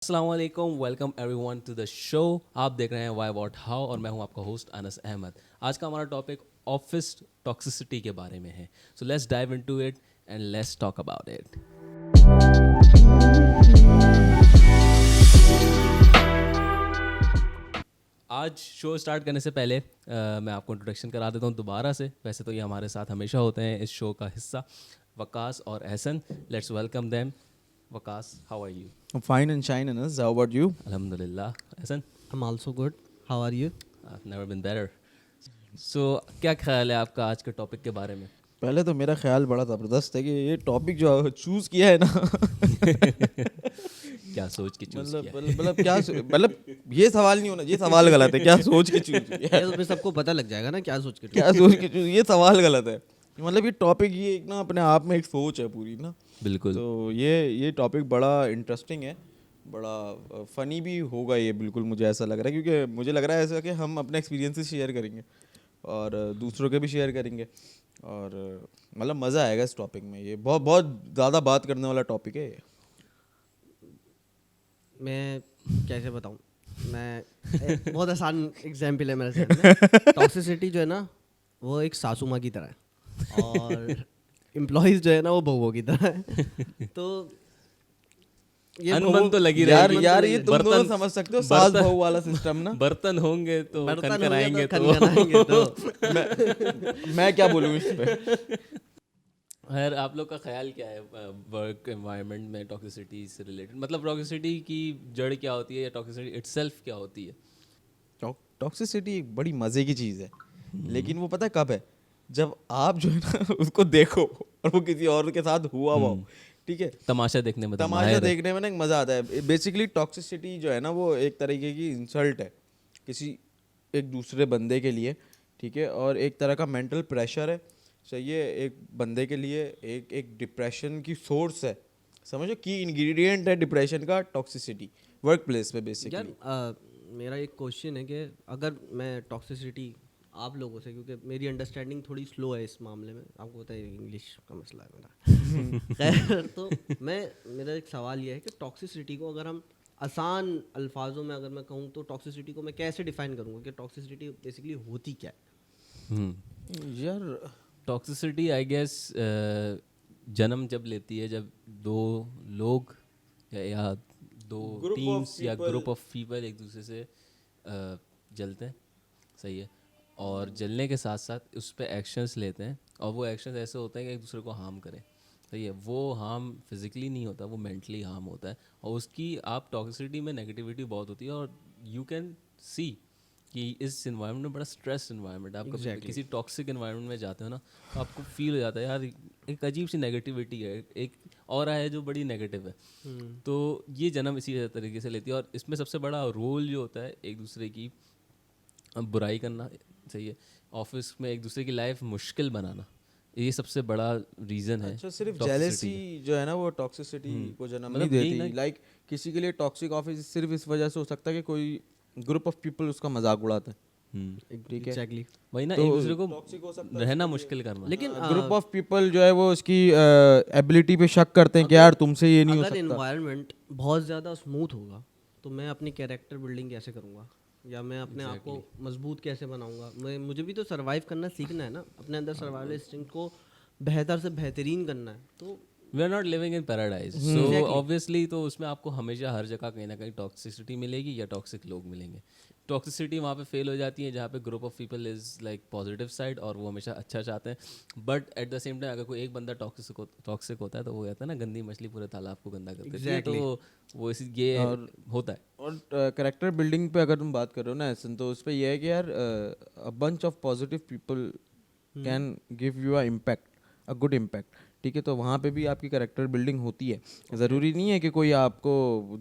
अस्सलाम वालेकुम, welcome everyone to the show. आप देख रहे हैं वाई वॉट हाउ और मैं हूं आपका होस्ट अनस अहमद। आज का हमारा टॉपिक ऑफिस टॉक्सिसिटी के बारे में है। So let's dive into it and let's talk about it. आज शो स्टार्ट करने से पहले मैं आपको इंट्रोडक्शन करा देता हूँ दोबारा से। वैसे तो ये हमारे साथ हमेशा होते हैं इस शो का हिस्सा, वकास और Ehsan. Let's welcome them. Waqas, how are you? I'm fine and shine, Anas. How about you? अल्हम्दुलिल्लाह। Ehsan? I'm also good. How are you? I've never been better. So, क्या ख्याल है आपका आज के टॉपिक के बारे में? पहले तो मेरा ख्याल बड़ा ज़बरदस्त है कि ये टॉपिक जो चूज़ किया है ना क्या सोच के चूज मतलब किया? मतलब क्या मतलब ये सवाल नहीं होना, ये सवाल गलत है। क्या सोच के चूज़ किया ये है? तो फिर सबको पता लग जाएगा ना क्या सोच के क्या सोच के चूज़, ये सवाल गलत है। मतलब ये टॉपिक ये एक ना अपने आप में एक सोच है पूरी ना। बिल्कुल। तो ये टॉपिक बड़ा इंटरेस्टिंग है, बड़ा फ़नी भी होगा ये, बिल्कुल मुझे ऐसा लग रहा है, क्योंकि मुझे लग रहा है ऐसा कि हम अपने एक्सपीरियंसेस शेयर करेंगे और दूसरों के भी शेयर करेंगे और मतलब मज़ा आएगा इस टॉपिक में। ये बहुत बहुत ज़्यादा बात करने वाला टॉपिक है ये। मैं कैसे बताऊं? बहुत आसान एग्जाम्पल है मेरे सामने। टॉक्सिसिटी जो है ना वो एक सासू माँ की तरह है और एम्प्लॉयज़ जो है ना वो बहुओं की तरह है। तो अनबन तो लगी यार रहेगी। यार ये तुम दोनों बर्तन- समझ सकते हो सास बहू वाला सिस्टम ना। बर्तन होंगे तो बर्तन खनखन होंगे आएंगे तो तो खनखनाएंगे तो मैं क्या बोलूँ इस पे। खैर, आप लोग का ख्याल क्या है वर्क एनवायरनमेंट में टॉक्सिसिटी से रिलेटेड? मतलब टॉक्सिसिटी की जड़ क्या होती है या टॉक्सिसिटी इटसेल्फ क्या होती है? टॉक्सिसिटी एक बड़ी मज़े की चीज़ है, लेकिन वो पता है कब है? जब आप जो है ना उसको देखो और वो किसी और के साथ हुआ हो, ठीक है? तमाशा देखने में तो तमाशा माहिर है। देखने में ना एक मज़ा आता है। बेसिकली टॉक्सिसिटी जो है ना वो एक तरीके की इंसल्ट है किसी एक दूसरे बंदे के लिए, ठीक है? और एक तरह का मेंटल प्रेशर है, सही है? एक बंदे के लिए एक एक डिप्रेशन की सोर्स है, समझो की इंग्रेडिएंट है डिप्रेशन का टॉक्सिसिटी वर्क प्लेस पे यार बेसिकली। मेरा एक क्वेश्चन है कि अगर मैं टॉक्सिसिटी आप लोगों से, क्योंकि मेरी अंडरस्टैंडिंग थोड़ी स्लो है इस मामले में, आपको पता है इंग्लिश का मसला है मेरा। खैर, तो मेरा एक सवाल ये है कि टॉक्सिसिटी को अगर हम आसान अल्फाजों में अगर मैं कहूँ तो टॉक्सिसिटी को मैं कैसे डिफाइन करूँगा कि टॉक्सिसिटी बेसिकली होती क्या है? यार टॉक्सिसिटी आई गेस जन्म जब लेती है जब दो लोग या दो Group of टीम्स या people- ग्रुप ऑफ पीपल एक दूसरे से जलते हैं, सही है, और जलने के साथ साथ उस पर एक्शंस लेते हैं और वो एक्शंस ऐसे होते हैं कि एक दूसरे को हार्म करें, सही है। वो हार्म फिजिकली नहीं होता, वो मेंटली हार्म होता है और उसकी आप टॉक्सिसिटी में नेगेटिविटी बहुत होती है और यू कैन सी कि इस इन्वायरमेंट में बड़ा स्ट्रेस इन्वायरमेंट है। आप कभी किसी टॉक्सिक इन्वायरमेंट में जाते हो ना तो आपको फील हो जाता है यार एक अजीब सी नेगेटिविटी है, एक ऑरा है जो बड़ी नेगेटिव है। तो ये जन्म इसी तरीके से लेती है और इसमें सबसे बड़ा रोल जो होता है एक दूसरे की बुराई करना, सही है, ऑफिस में एक दूसरे की लाइफ मुश्किल बनाना, ये सबसे बड़ा रीज़न है। अच्छा, सिर्फ toxicity जेलेसी का। जो है ना वो टॉक्सिसिटी को जन्म नहीं मतलब यही देती। ना- लाइक किसी के लिए टॉक्सिक ऑफिस सिर्फ इस वजह से हो सकता है कि कोई ग्रुप ऑफ पीपल उसका मजाक उड़ाते हैं, ठीक है? एग्जैक्टली। वही ना, तो एक दूसरे को toxic हो सकता है रहना मुश्किल करना। लेकिन ग्रुप ऑफ पीपल जो है वो उसकी एबिलिटी पे शक करते हैं कि यार तुमसे ये नहीं हो अगर सकता। इन्वायरमेंट बहुत ज़्यादा स्मूथ होगा तो मैं अपनी कैरेक्टर बिल्डिंग कैसे करूँगा या मैं अपने आप को मजबूत कैसे बनाऊँगा? मुझे भी तो सर्वाइव करना सीखना है ना, अपने अंदर सर्वाइवल इंस्टिंक्ट को बेहतर से बेहतरीन करना है। तो we are not living in paradise, so obviously तो उसमें आपको हमेशा हर जगह कहीं ना कहीं टॉक्सिसिटी मिलेगी या टॉक्सिक लोग मिलेंगे। टॉक्सिसिटी वहाँ पे फेल हो जाती है जहाँ पे group of people is like positive side और वो हमेशा अच्छा चाहते हैं, but at the same time अगर कोई एक बंदा टॉक्सिक होता है तो वो कहता है ना गंदी मछली पूरे तालाब को गंदा कर देती है। तो वो ये होता है। और कैरेक्टर बिल्डिंग पे अगर तुम बात कर रहे हो ना ऐसा, तो उस पर यह है कि यार a bunch of positive people can give you a impact, a good impact, ठीक है? तो वहाँ पे भी आपकी कैरेक्टर बिल्डिंग होती है। ज़रूरी नहीं है कि कोई आपको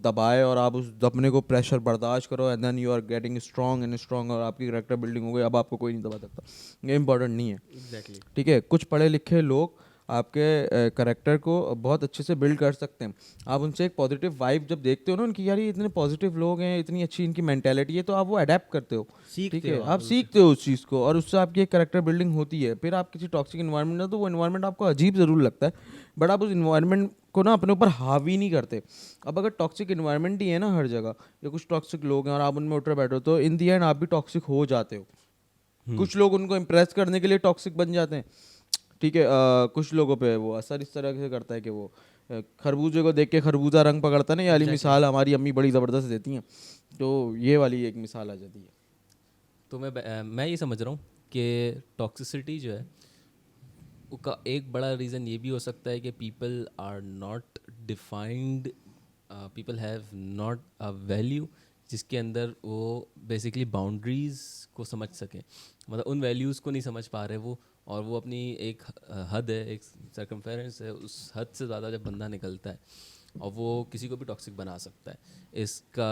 दबाए और आप उस दबने को प्रेशर बर्दाश्त करो and then you are getting strong and strong और आपकी कैरेक्टर बिल्डिंग हो गई, अब आपको कोई नहीं दबा सकता। ये इंपॉर्टेंट नहीं है, एग्जैक्टली। ठीक है? कुछ पढ़े लिखे लोग आपके करेक्टर को बहुत अच्छे से बिल्ड कर सकते हैं। आप उनसे एक पॉजिटिव वाइब जब देखते हो ना उनकी, यार ये इतने पॉजिटिव लोग हैं, इतनी अच्छी इनकी मेंटेलिटी है, तो आप वो अडेप्ट करते हो, ठीक है? आप सीखते हो उस चीज़ को और उससे आपकी एक करेक्टर बिल्डिंग होती है। फिर आप किसी टॉक्सिक इन्वायरमेंट में, तो वो इन्वायरमेंट आपको अजीब ज़रूर लगता है, बट आप उस इन्वायरमेंट को ना अपने ऊपर हावी नहीं करते। अब अगर टॉक्सिक इन्वायरमेंट ही है ना हर जगह, या कुछ टॉक्सिक लोग हैं और आप उनमें उठ बैठो, तो इन दी एंड आप भी टॉक्सिक हो जाते हो। कुछ लोग उनको इम्प्रेस करने के लिए टॉक्सिक बन जाते हैं, ठीक है। कुछ लोगों पे वो असर इस तरह से करता है कि वो खरबूजे को देख के खरबूजा रंग पकड़ता है ना, ये वाली मिसाल हमारी अम्मी बड़ी ज़बरदस्त देती हैं, तो ये वाली एक मिसाल आ जाती है। तो मैं ये समझ रहा हूँ कि टॉक्सिसिटी जो है उसका एक बड़ा रीज़न ये भी हो सकता है कि people are not defined, people have not a value जिसके अंदर वो बेसिकली बाउंड्रीज़ को समझ सकें, मतलब उन वैल्यूज़ को नहीं समझ पा रहे वो, और वो अपनी एक हद है, एक सर्कमफेरेंस है, उस हद से ज़्यादा जब बंदा निकलता है और वो किसी को भी टॉक्सिक बना सकता है। इसका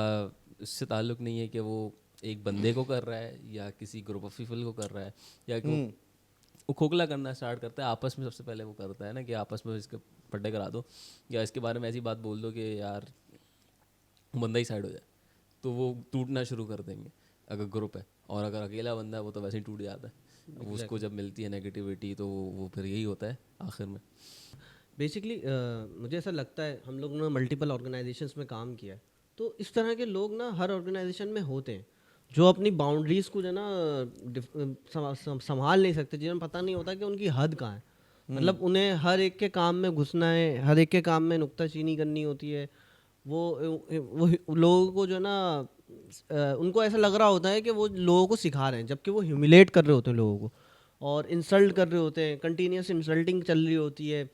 इससे ताल्लुक़ नहीं है कि वो एक बंदे को कर रहा है या किसी ग्रुप ऑफ पीपल को कर रहा है, या कि वो खोखला करना स्टार्ट करता है आपस में। सबसे पहले वो करता है ना कि आपस में इसके पट्टे करा दो या इसके बारे में ऐसी बात बोल दो कि यार बंदा ही साइड हो जाए, तो वो टूटना शुरू कर देंगे अगर ग्रुप है। और अगर अकेला बंदा है वो तो वैसे ही टूट जाता है। अब उसको जब मिलती है नेगेटिविटी तो वो फिर यही होता है आखिर में। बेसिकली मुझे ऐसा लगता है, हम लोग ने मल्टीपल ऑर्गेनाइजेशंस में काम किया है, तो इस तरह के लोग ना हर ऑर्गेनाइजेशन में होते हैं जो अपनी बाउंड्रीज़ को जो है ना संभाल नहीं सकते, जिन्हें पता नहीं होता कि उनकी हद कहाँ है। मतलब उन्हें हर एक के काम में घुसना है, हर एक के काम में नुक्ताचीनी करनी होती है। वो लोगों को जो है ना उनको ऐसा लग रहा होता है कि वो लोगों को सिखा रहे हैं, जबकि वो ह्यूमिलेट कर रहे होते हैं लोगों को और इंसल्ट कर रहे होते हैं, कंटिन्यूस इंसल्टिंग चल रही होती है।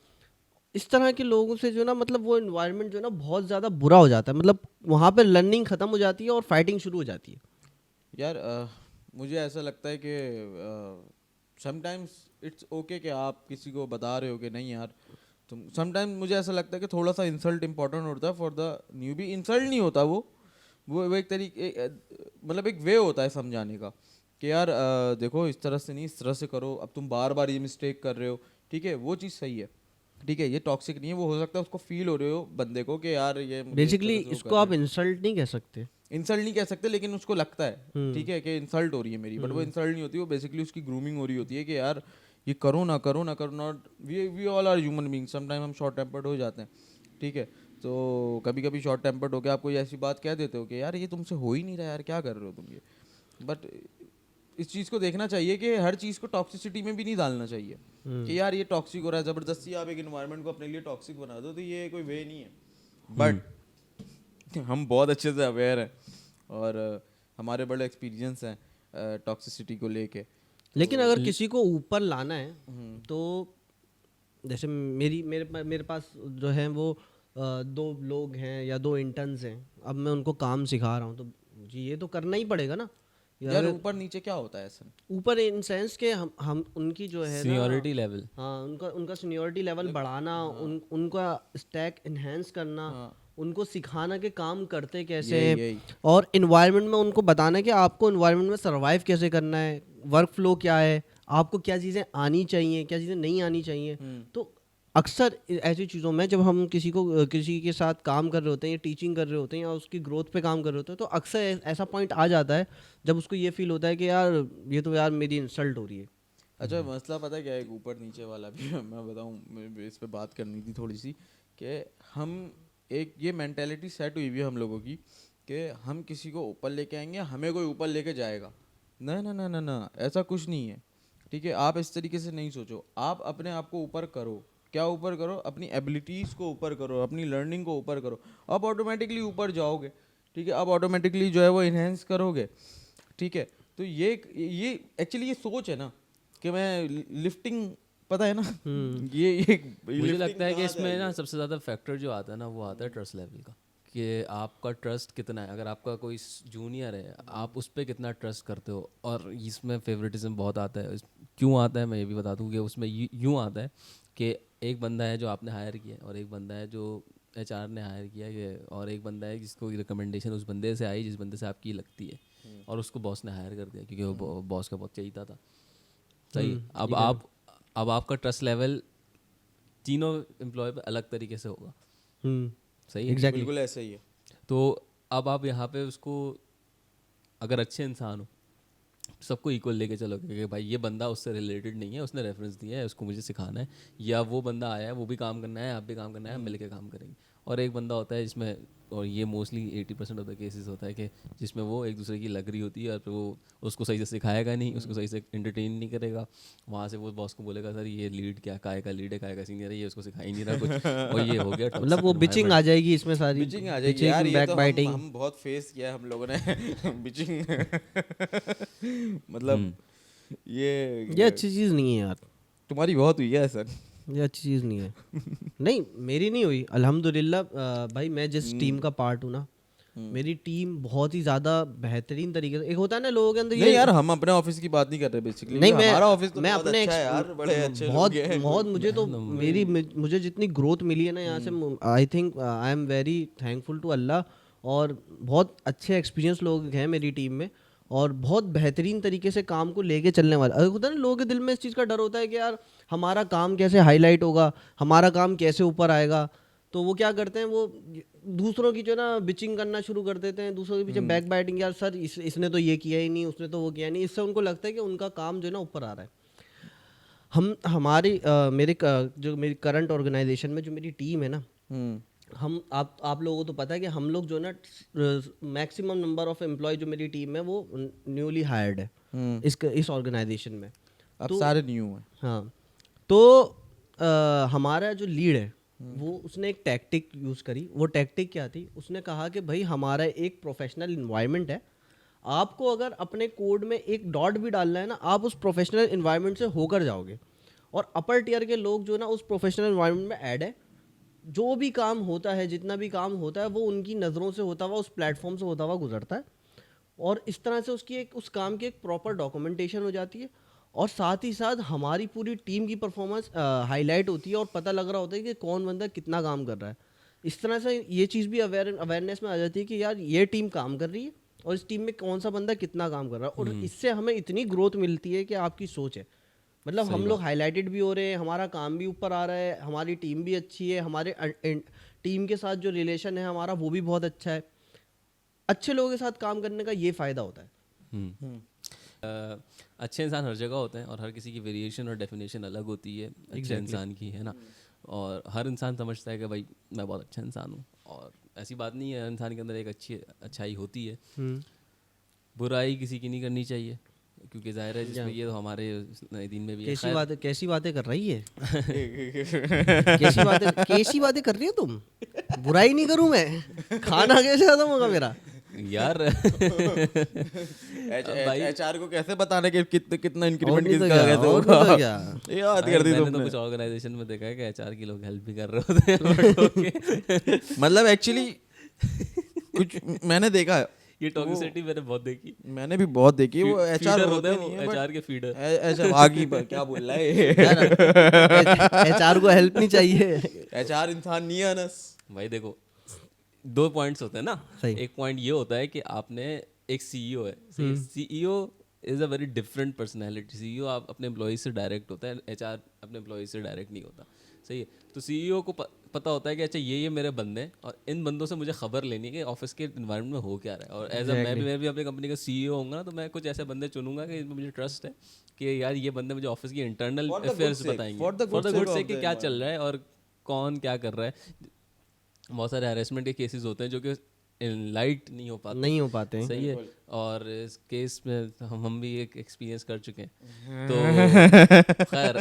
इस तरह के लोगों से जो ना मतलब वो इन्वायरमेंट जो है ना बहुत ज़्यादा बुरा हो जाता है, मतलब वहाँ पे लर्निंग ख़त्म हो जाती है और फाइटिंग शुरू हो जाती है। यार मुझे ऐसा लगता है कि समटाइम्स इट्स ओके कि आप किसी को बता रहे हो कि नहीं यार तुम, समटाइम्स मुझे ऐसा लगता है कि थोड़ा सा इंसल्ट इंपॉर्टेंट होता है फॉर द न्यूबी। इंसल्ट नहीं होता वो एक तरीके मतलब एक वे होता है समझाने का कि यार देखो इस तरह से नहीं, इस तरह से करो, अब तुम बार बार ये मिस्टेक कर रहे हो, ठीक है, वो चीज़ सही है, ठीक है, ये टॉक्सिक नहीं है। वो हो सकता है उसको फील हो रहे हो बंदे को कि यार ये मुझे इस बेसिकली तरह से वो इसको कर रहे आप हैं। इंसल्ट नहीं कह सकते। इंसल्ट नहीं कह सकते, लेकिन उसको लगता है ठीक है कि इंसल्ट हो रही है मेरी, बट वो इंसल्ट नहीं होती, वो बेसिकली उसकी ग्रूमिंग हो रही होती है कि यार ये करो ना करो ना करो, not we all are human being, sometime हम शॉर्ट टेम्पर्ड हो जाते हैं, ठीक है। तो कभी कभी शॉर्ट टेम्पर्ड होकर आप कोई ऐसी बात कह देते हो कि यार ये तुमसे हो ही नहीं रहा यार, क्या कर रहे हो तुम ये। बट इस चीज़ को देखना चाहिए कि हर चीज़ को टॉक्सिसिटी में भी नहीं डालना चाहिए कि यार ये टॉक्सिक हो रहा है, ज़बरदस्ती आप एक इन्वायरमेंट को अपने लिए टॉक्सिक बना दो, तो ये कोई वे नहीं है। बट हम बहुत अच्छे से अवेयर हैं और हमारे बड़े एक्सपीरियंस हैं टॉक्सिसिटी को लेके। लेकिन अगर किसी को ऊपर लाना है तो जैसे मेरे पास जो है वो 2 लोग हैं या 2 इंटर्न्स हैं, अब मैं उनको काम सिखा रहा हूँ, तो मुझे ये तो करना ही पड़ेगा ना। यार ऊपर नीचे क्या होता है ऐसा? ऊपर इन सेंस के हम उनकी जो है ना सीनियोरिटी लेवल, हाँ उनका सीनियोरिटी लेवल बढ़ाना, उनका स्टैक इन्हेंस करना, उनको सिखाना कि काम करते कैसे हैं, यही और इन्वायरमेंट में उनको बताना कि आपको इन्वायरमेंट में सर्वाइव कैसे करना है, वर्क फ्लो क्या है, आपको क्या चीज़ें आनी चाहिए, क्या चीज़ें नहीं आनी चाहिए। तो अक्सर ऐसी चीज़ों में जब हम किसी के साथ काम कर रहे होते हैं या टीचिंग कर रहे होते हैं या उसकी ग्रोथ पे काम कर रहे होते हैं, तो अक्सर ऐसा पॉइंट आ जाता है जब उसको ये फील होता है कि यार ये तो यार मेरी इंसल्ट हो रही है। अच्छा मसला पता है क्या है, एक ऊपर नीचे वाला भी मैं बताऊँ, इस पे बात करनी थी थोड़ी सी कि हम एक ये मेंटेलिटी सेट हुई हुई है हम लोगों की कि हम किसी को ऊपर लेके आएंगे, हमें कोई ऊपर लेके जाएगा। ना ना ना ना ना, ऐसा कुछ नहीं है, ठीक है। आप इस तरीके से नहीं सोचो, आप अपने आप को ऊपर करो। क्या ऊपर करो? अपनी एबिलिटीज़ को ऊपर करो, अपनी लर्निंग को ऊपर करो, आप ऑटोमेटिकली ऊपर जाओगे, ठीक है। आप ऑटोमेटिकली जो है वो इन्हेंस करोगे, ठीक है। तो ये एक्चुअली ये सोच है ना कि मैं लिफ्टिंग, पता है ना ये मुझे लगता है कि इसमें ना सबसे ज़्यादा फैक्टर जो आता है ना वो आता है ट्रस्ट लेवल का, कि आपका ट्रस्ट कितना है। अगर आपका कोई जूनियर है आप उस पर कितना ट्रस्ट करते हो। और इसमें फेवरेटिज्म बहुत आता है। क्यों आता है मैं ये भी बता दूँ कि उसमें यूँ आता है कि एक बंदा है जो आपने हायर किया है और एक बंदा है जो HR ने हायर किया है, और एक बंदा है जिसको रिकमेंडेशन उस बंदे से आई जिस बंदे से आपकी लगती है, और उसको बॉस ने हायर कर दिया क्योंकि वो बॉस का बहुत चाहिए था। सही है। अब आपका ट्रस्ट लेवल तीनों एम्प्लॉय पे अलग तरीके से होगा। सही है, एग्जैक्टली। बिल्कुल ऐसा ही है। तो अब आप यहाँ पे उसको, अगर अच्छे इंसान हो सबको इक्वल लेके चलोगे कि भाई ये बंदा उससे रिलेटेड नहीं है, उसने रेफरेंस दिया है, उसको मुझे सिखाना है, या वो बंदा आया है वो भी काम करना है, आप भी काम करना है, हम मिल के काम करेंगे। और एक बंदा होता है जिसमें, और ये मोस्टली 80% ऑफ द केसेस होता है कि जिसमें वो एक दूसरे की लग रही होती है और फिर वो उसको सही से सिखाएगा नहीं, उसको सही से एंटरटेन नहीं करेगा। वहाँ से वो बॉस को बोलेगा सर ये लीड क्या, काय का लीड है, काय का सीनियर है, ये उसको सिखा ही नहीं रहा कुछ, और ये हो गया मतलब वो toxic बिचिंग आ जाएगी इसमें सारी, बिचिंग आ जाएगी यार, ये तो backbiting। हम बहुत फेस किया है हम लोगों ने बिचिंग मतलब ये अच्छी चीज़ नहीं है यार, तुम्हारी बहुत हुई है सर। ये अच्छी चीज़ नहीं है। नहीं मेरी नहीं हुई अल्हम्दुलिल्लाह। भाई मैं जिस टीम का पार्ट हूँ ना, मेरी टीम बहुत ही ज़्यादा बेहतरीन तरीके से, एक होता है ना लोगों के अंदर नहीं यार, हम अपने ऑफिस की बात नहीं कर रहे बेसिकली, नहीं मैं हमारा ऑफिस तो मैं बहुत अपने अच्छा है यार, बड़े अच्छे बहुत लोग हैं। बहुत मुझे तो मुझे जितनी ग्रोथ मिली है ना यहाँ से, I think I am very thankful to Allah. और बहुत अच्छे एक्सपीरियंस लोग हैं मेरी टीम में, और बहुत बेहतरीन तरीके से काम को लेके चलने वाले। अगर होता है ना लोगों के दिल में इस चीज़ का डर होता है कि यार हमारा काम कैसे हाईलाइट होगा, हमारा काम कैसे ऊपर आएगा, तो वो क्या करते हैं, वो दूसरों की जो ना बिचिंग करना शुरू कर देते हैं, दूसरों के पीछे बैक बाइटिंग, यार सर इसने तो ये किया ही नहीं, उसने तो वो किया नहीं। इससे उनको लगता है कि उनका काम जो है ना ऊपर आ रहा है। जो मेरी करंट ऑर्गेनाइजेशन में जो मेरी टीम है ना, हम आप लोगों को तो पता है कि हम लोग जो है ना मैक्सिमम नंबर ऑफ एम्प्लॉय जो मेरी टीम में वो न्यूली हायर्ड है इस ऑर्गेनाइजेशन में। अब सारे न्यू हैं। हाँ, तो हमारा जो लीड है वो उसने एक टैक्टिक यूज़ करी। वो टैक्टिक क्या थी, उसने कहा कि भाई हमारा एक प्रोफेशनल इन्वायरमेंट है, आपको अगर अपने कोड में एक डॉट भी डालना है ना, आप उस प्रोफेशनल इन्वायरमेंट से होकर जाओगे। और अपर टियर के लोग जो ना उस प्रोफेशनल इन्वायरमेंट में ऐड है, जो भी काम होता है, जितना भी काम होता है, वो उनकी नज़रों से होता हुआ, उस प्लेटफॉर्म से होता हुआ गुजरता है। और इस तरह से उस काम की एक प्रॉपर डॉक्यूमेंटेशन हो जाती है, और साथ ही साथ हमारी पूरी टीम की परफॉर्मेंस हाईलाइट होती है, और पता लग रहा होता है कि कौन बंदा कितना काम कर रहा है। इस तरह से ये चीज़ भी अवेयरनेस में आ जाती है कि यार ये टीम काम कर रही है, और इस टीम में कौन सा बंदा कितना काम कर रहा है। और इससे हमें इतनी ग्रोथ मिलती है कि आपकी सोच है, मतलब हम लोग हाईलाइटेड भी हो रहे हैं, हमारा काम भी ऊपर आ रहा है, हमारी टीम भी अच्छी है, हमारे टीम के साथ जो रिलेशन है हमारा वो भी बहुत अच्छा है। अच्छे लोगों के साथ काम करने का ये फ़ायदा होता है। अच्छे इंसान हर जगह होते हैं, और हर किसी की वेरिएशन और डेफिनेशन अलग होती है अच्छे इंसान की, है ना। और हर इंसान समझता है कि भाई मैं बहुत अच्छा इंसान हूँ, और ऐसी बात नहीं है, हर इंसान के अंदर एक अच्छाई होती है। बुराई किसी की नहीं करनी चाहिए, क्योंकि जाहिर है जिसमें ये तो हमारे नए दिन में भी है। कैसी बातें कर रही है कैसी बातें कर रही हो तुम? बुराई नहीं करूं मैं, खाना कैसे खत्म होगा मेरा यार? एचआर को कैसे बताना कि कितना इंक्रीमेंट नहीं तो किसका क्या, कैसे और होगा? नहीं तो क्या। ये बात कर दी मैंने तो तुमने। कुछ ऑर्गेनाइजेशन में देखा है कि एचआर के लोग हेल्प भी कर रहे होते हैं मतलब एक्चुअली कुछ मैंने देखा है, ये टॉक्सिसिटी मैंने बहुत देखी। मैंने भी बहुत देखी। वो एचआर फीडर होते होते हैं नहीं वो, है, एचआर के फीडर। ऐसा आगे पर क्या बोल रहा है? एचआर को हेल्प नहीं चाहिए। एचआर इंसान नहीं है अनस। भाई देखो, 2 पॉइंट्स होते हैं ना। सही। एक पॉइंट ये होता है कि आपने एक सीईओ है, CEO is a very different personality. CEO आप अपने एम्प्लॉयज से डायरेक्ट होता है, एचआर अपने एम्प्लॉयज से डायरेक्ट नहीं होता, सही है। तो सीईओ को पता होता है कि अच्छा ये मेरे बंदे हैं, और इन बंदों से मुझे खबर लेनी है कि ऑफिस के इन्वायरमेंट में हो क्या रहा है। और एज अ मैं भी अपनी कंपनी का सीईओ होऊंगा ना, तो मैं कुछ ऐसे बंदे चुनूंगा कि इनमें मुझे ट्रस्ट है कि यार ये बंदे मुझे ऑफिस की इंटरनल अफेयर्स बताएंगे, फॉर द गुड से कि क्या चल रहा है और कौन क्या कर रहा है। बहुत सारे हैरेसमेंट के केसेस होते हैं जो कि लाइट नहीं हो पाते हैं, सही है। और इस केस में हम भी एक एक्सपीरियंस कर चुके हैं, तो खैर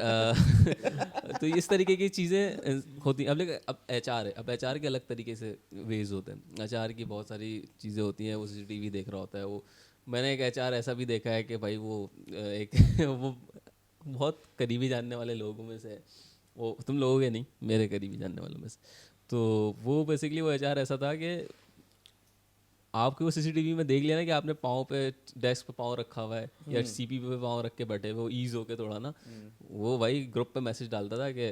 तो इस तरीके की चीज़ें होती हैं। अब एचआर है, अब एचआर के अलग तरीके से वेज होते हैं। एचआर की बहुत सारी चीज़ें होती हैं, वो CCTV देख रहा होता है। वो मैंने एक एचआर ऐसा भी देखा है कि भाई वो एक वो बहुत करीबी जानने वाले लोगों में से, वो तुम लोगों के नहीं, मेरे करीबी जानने वालों में से। तो वो बेसिकली वो एचआर ऐसा था कि आपके वो CCTV में देख लिया ना कि आपने पाँव पे डेस्क पे पाँव रखा हुआ है या CP पे पाँव रख के बैठे हुए, वो ईज होके थोड़ा ना, वो भाई ग्रुप पे मैसेज डालता था कि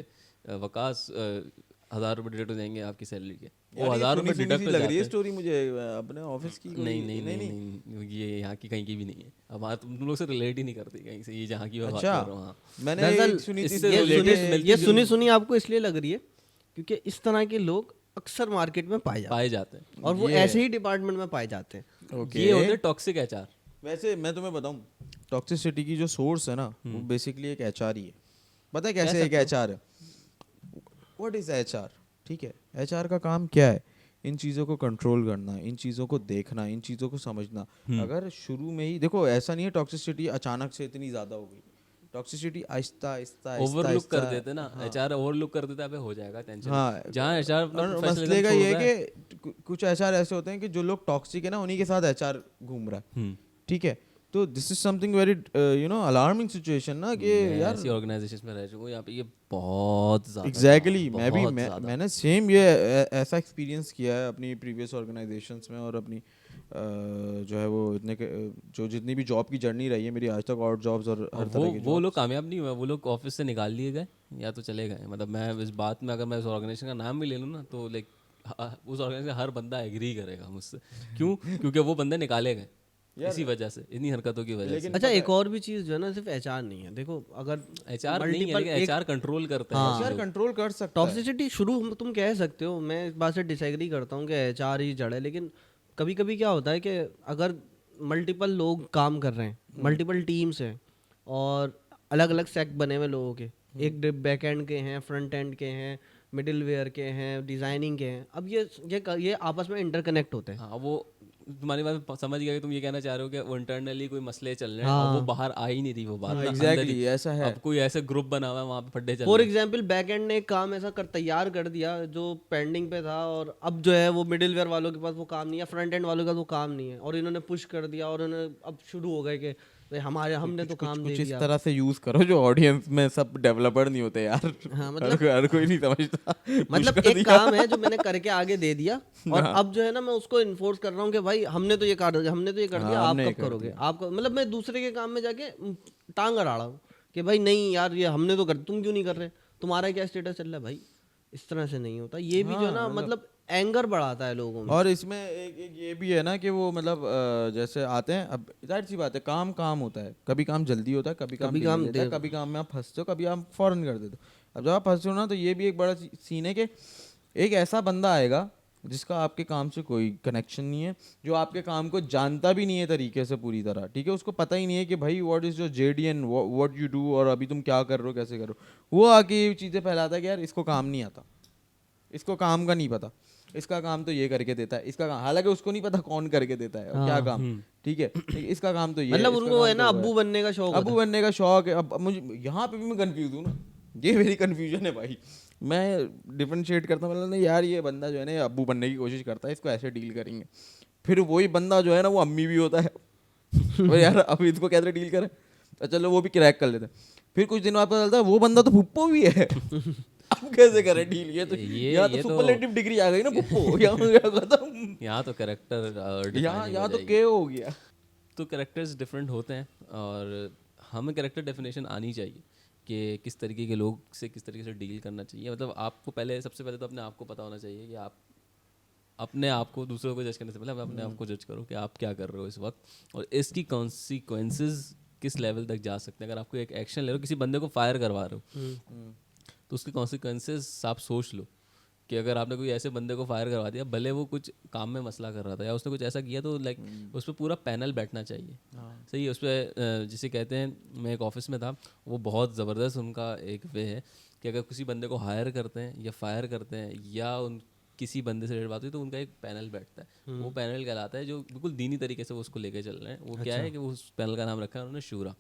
वकास 1000 रुपये डिडक्ट हो जाएंगे आपकी सैलरी के। वो 1000 रुपये डिडक्ट लग रही है स्टोरी मुझे अपने ऑफिस की। नहीं, ये यहाँ की कहीं की भी नहीं है। अब हाँ तुम लोग से रिलेट ही नहीं करती कहीं से, ये जहाँ की मैं बात अच्छा, कर रहा हूँ। मैंने ये सुनी आपको इसलिए लग रही है क्योंकि इस तरह के लोग अक्सर मार्केट में पाए जाते हैं, और वो ऐसे ही डिपार्टमेंट में पाए जाते हैं। ये होते हैं टॉक्सिक एचआर। वैसे मैं तुम्हें बताऊं, टॉक्सिसिटी की जो सोर्स है ना वो बेसिकली एक एचआर ही है। पता है कैसे कह एक एचआर है? What is HR? ठीक है, एचआर का काम क्या है? इन चीज़ों को कंट्रोल करना, इन चीज़ों को देखना, इन चीज़ों को समझना। अगर शुरू में ही देखो, ऐसा नहीं है टॉक्सिसिटी अचानक से इतनी ज़्यादा हो गई। टॉक्सिसिटी आहिस्ता आहिस्ता आहिस्ता ओवरलुक कर आहिस्ता, देते ना, एचआर ओवरलुक कर देता है, अबे हो जाएगा टेंशन। हाँ, जहाँ एचआर अपना और प्रोफेशनलिज्म मसले का छोड़ ये रहा है है। कि कुछ एचआर ऐसे होते हैं कि जो लोग टॉक्सिक है ना उन्हीं के साथ एचआर घूम रहा है। ठीक है, तो this is something very alarming situation ना कि मैं यार ऐसी ऑर्गेनाइजेशंस में रह चुका हूँ, यहाँ पे ये बहुत ज़्यादा एग्जैक्टली बहुत ज़्यादा। मैंने सेम ये ऐसा एक्सपीरियंस किया है अपनी प्रीवियस ऑर्गेनाइजेशंस में, और अपनी जो है वो जो जितनी भी जॉब की जर्नी रही है मेरी आज तक, और जॉब्स और हर तरह की वो लोग कामयाब नहीं हुए, वो लोग ऑफिस से निकाल लिए गए या तो चले गए। मतलब मैं इस बात में, अगर मैं उस ऑर्गेनाइजेशन का नाम भी ले लूँ ना, तो लाइक उस ऑर्गेनाइजेशन का हर बंदा एग्री करेगा मुझसे। क्यों? क्योंकि वो बंदे निकाले गए इसी वजह से, इन्हीं हरकतों की वजह से। अच्छा, एक और भी चीज़ जो है ना, सिर्फ एचआर नहीं है। देखो, अगर एचआर नहीं है, लेकिन एचआर कंट्रोल करता है एचआर कंट्रोल कर सकता है। टॉक्सिसिटी शुरू तुम कह सकते हो, मैं इस बात से डिसएग्री करता हूँ कि एचआर ही जड़ है, लेकिन कभी कभी क्या होता है कि अगर मल्टीपल लोग काम कर रहे हैं, मल्टीपल टीम्स हैं और अलग अलग सेक्ट बने हुए लोगों के, एक बैक एंड के हैं, फ्रंट एंड के हैं, मिडिल वेयर के हैं, डिज़ाइनिंग के हैं, अब ये आपस में इंटरकनेक्ट होते हैं। हाँ, वो तुम्हारी बात समझ गया कि तुम ये कहना चाह रहे हो कि वो इंटरनली कोई मसले चल रहे हैं और वो बाहर आ ही नहीं रही वो बात ना, अंदर एग्जैक्टली ही। ऐसा है। अब कोई ऐसे ग्रुप बना हुआ है वहाँ पे फड्डे चल फॉर रहे हैं। एग्जाम्पल, बैक एंड ने एक काम ऐसा तैयार कर दिया जो पेंडिंग पे था, और अब जो है वो मिडिल वेयर वालों के पास वो काम नहीं है, फ्रंट एंड वालों के पास वो काम नहीं है, और इन्होंने पुश कर दिया, और इन्होंने अब शुरू हो गए कि भाई हमने तो काम दे कुछ इस दिया। तरह से यूज करो जो ऑडियंस में सब डेवलपर नहीं होते यार। हाँ, मतलब हर कोई नहीं समझता। मतलब पुश कर एक दिया। काम है जो मैंने करके आगे दे दिया, और अब जो है ना मैं उसको इन्फोर्स कर रहा हूँ कि भाई हमने तो ये कर दिया, हाँ, आप हमने ये कब कर करोगे? आप मतलब मैं दूसरे के काम में जाके टांग अड़ा रहा हूँ कि भाई नहीं यार, ये हमने तो कर, तुम क्यों नहीं कर रहे, तुम्हारा क्या स्टेटस चल रहा है? भाई इस तरह से नहीं होता। ये भी जो है ना, मतलब एंगर बढ़ाता है लोगों में। और इसमें एक ये भी है ना कि वो मतलब जैसे आते हैं, अब जाहिर सी बात है, काम काम होता है, कभी काम जल्दी होता है, कभी काम कभी delay काम लेता है, कभी काम में आप फंसते हो, कभी आप फौरन कर देते हो। अब जब आप फंसते हो ना, तो ये भी एक बड़ा सीन है कि एक ऐसा बंदा आएगा जिसका आपके काम से कोई कनेक्शन नहीं है, जो आपके काम को जानता भी नहीं है तरीके से पूरी तरह, ठीक है, उसको पता ही नहीं है कि भाई what is your JDN, what you do, और अभी तुम क्या कर रहे हो, कैसे कर रहे हो। वो आके ये चीज़ें फैलाता है कि यार इसको काम नहीं आता, इसको काम का नहीं पता, इसका काम तो ये करके देता है, इसका काम, हालांकि उसको नहीं पता कौन करके देता है और क्या काम, ठीक है, इसका काम तो ये मतलब इसका उनको काम है ना तो वो अब्बू बनने का शौक अबू बनने का शौक है। अब मुझे यहाँ पे भी मैं कंफ्यूज हूँ ना, ये मेरी कंफ्यूजन है भाई। मैं डिफरेंशिएट करता हूँ, मतलब नहीं यार ये बंदा जो है ना ये अब्बू बनने की कोशिश करता है, इसको ऐसे डील करेंगे। फिर वही बंदा जो है ना वो अम्मी भी होता है। और यार अब इसको कैसे डील करें, तो चलो वो भी क्रैक कर लेते हैं। फिर कुछ दिन बाद पता चलता है वो बंदा तो फुप्पो भी है। अब कैसे करें डील? ये तो यहाँ तो सुपरलेटिव डिग्री आ गई ना फुप्पो, यहाँ खत्म। यहाँ तो कैरेक्टर यहाँ तो के हो गया। तो कैरेक्टर्स डिफरेंट होते हैं, और हमें कैरेक्टर डेफिनेशन आनी चाहिए कि किस तरीके के लोग से किस तरीके से डील करना चाहिए। मतलब आपको पहले, सबसे पहले तो अपने आप को पता होना चाहिए कि आप अपने आप को, दूसरों को जज करने से पहले अपने आप को जज करो कि आप क्या कर रहे हो इस वक्त, और इसकी कॉन्सिक्वेंसेस किस लेवल तक जा सकते हैं। अगर आपको एक एक्शन ले रहे हो, किसी बंदे को फायर करवा रहे हो, तो उसके कॉन्सिक्वेंसेस आप सोच लो कि अगर आपने कोई ऐसे बंदे को फायर करवा दिया, भले वो कुछ काम में मसला कर रहा था या उसने कुछ ऐसा किया, तो लाइक उस पर पूरा पैनल बैठना चाहिए। सही है, उस पर जिसे कहते हैं, मैं एक ऑफिस में था, वो बहुत ज़बरदस्त उनका एक वे है कि अगर किसी बंदे को हायर करते हैं या फायर करते हैं या उन किसी बंदे से रिलेटेड बात हुई, तो उनका एक पैनल बैठता है। वो पैनल कहलाता है, जो बिल्कुल दीनी तरीके से वो उसको लेके चल रहे हैं। वो क्या है कि वो उस पैनल का नाम रखा है उन्होंने शूरा।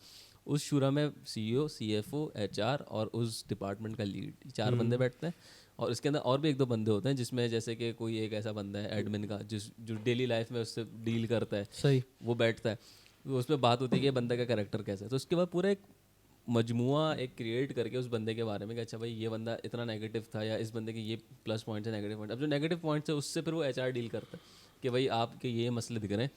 उस शूरा में CEO, CFO, HR और उस डिपार्टमेंट का लीड, 4 बंदे बैठते हैं। और इसके अंदर और भी 1-2 बंदे होते हैं, जिसमें जैसे कि कोई एक ऐसा बंदा है एडमिन का, जो डेली लाइफ में उससे डील करता है, सही, वो बैठता है। तो उस पर बात होती है कि ये बंदे का कैरेक्टर कैसा है। तो उसके बाद पूरा एक मजमुआ एक क्रिएट करके उस बंदे के बारे में कि अच्छा भाई ये बंदा इतना नेगेटिव था, या इस बंदे के ये प्लस पॉइंट्स है, नेगेटिव पॉइंट। अब जो नेगेटिव पॉइंट्स है उससे फिर वो HR डील करता है कि भाई आपके ये मसले दिख रहे हैं,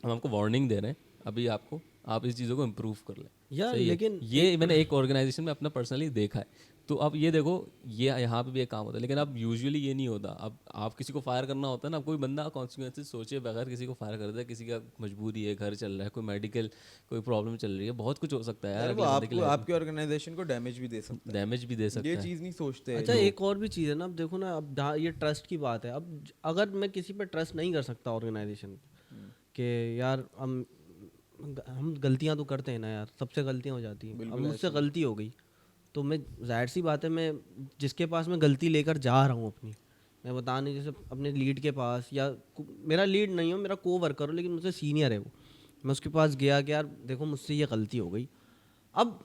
हम आपको वार्निंग दे रहे हैं, अभी आप इस चीज़ों को इम्प्रूव कर लें। यार सही है? लेकिन ये मैंने एक ऑर्गेनाइजेशन में अपना पर्सनली देखा है। तो अब ये देखो, ये यहाँ पे भी एक काम होता है, लेकिन अब यूजुअली ये नहीं होता। अब आप किसी को फायर करना होता है ना, कोई बंदा कॉन्सिक्वेंसेस सोचे बगैर किसी को फायर करता है, किसी का मजबूरी है, घर चल रहा है, कोई मेडिकल कोई प्रॉब्लम चल रही है, बहुत कुछ हो सकता है यार। वो आपको आपकी ऑर्गेनाइजेशन को डैमेज भी दे सकता है, डैमेज भी दे सकता ये है। चीज़ नहीं सोचते। अच्छा, एक और भी चीज़ है ना, अब देखो ना, अब ये ट्रस्ट की बात है। अब अगर मैं किसी पे ट्रस्ट नहीं कर सकता ऑर्गेनाइजेशन के, यार हम गलतियां तो करते हैं ना यार, सबसे गलतियां हो जाती हैं। अब मुझसे गलती हो गई तो मैं, जाहिर सी बात है, मैं जिसके पास मैं गलती लेकर जा रहा हूँ अपनी, मैं बता नहीं, जैसे अपने लीड के पास, या मेरा लीड नहीं हो, मेरा को वर्कर हो लेकिन मुझसे सीनियर है वो, मैं उसके पास गया कि यार देखो मुझसे ये गलती हो गई। अब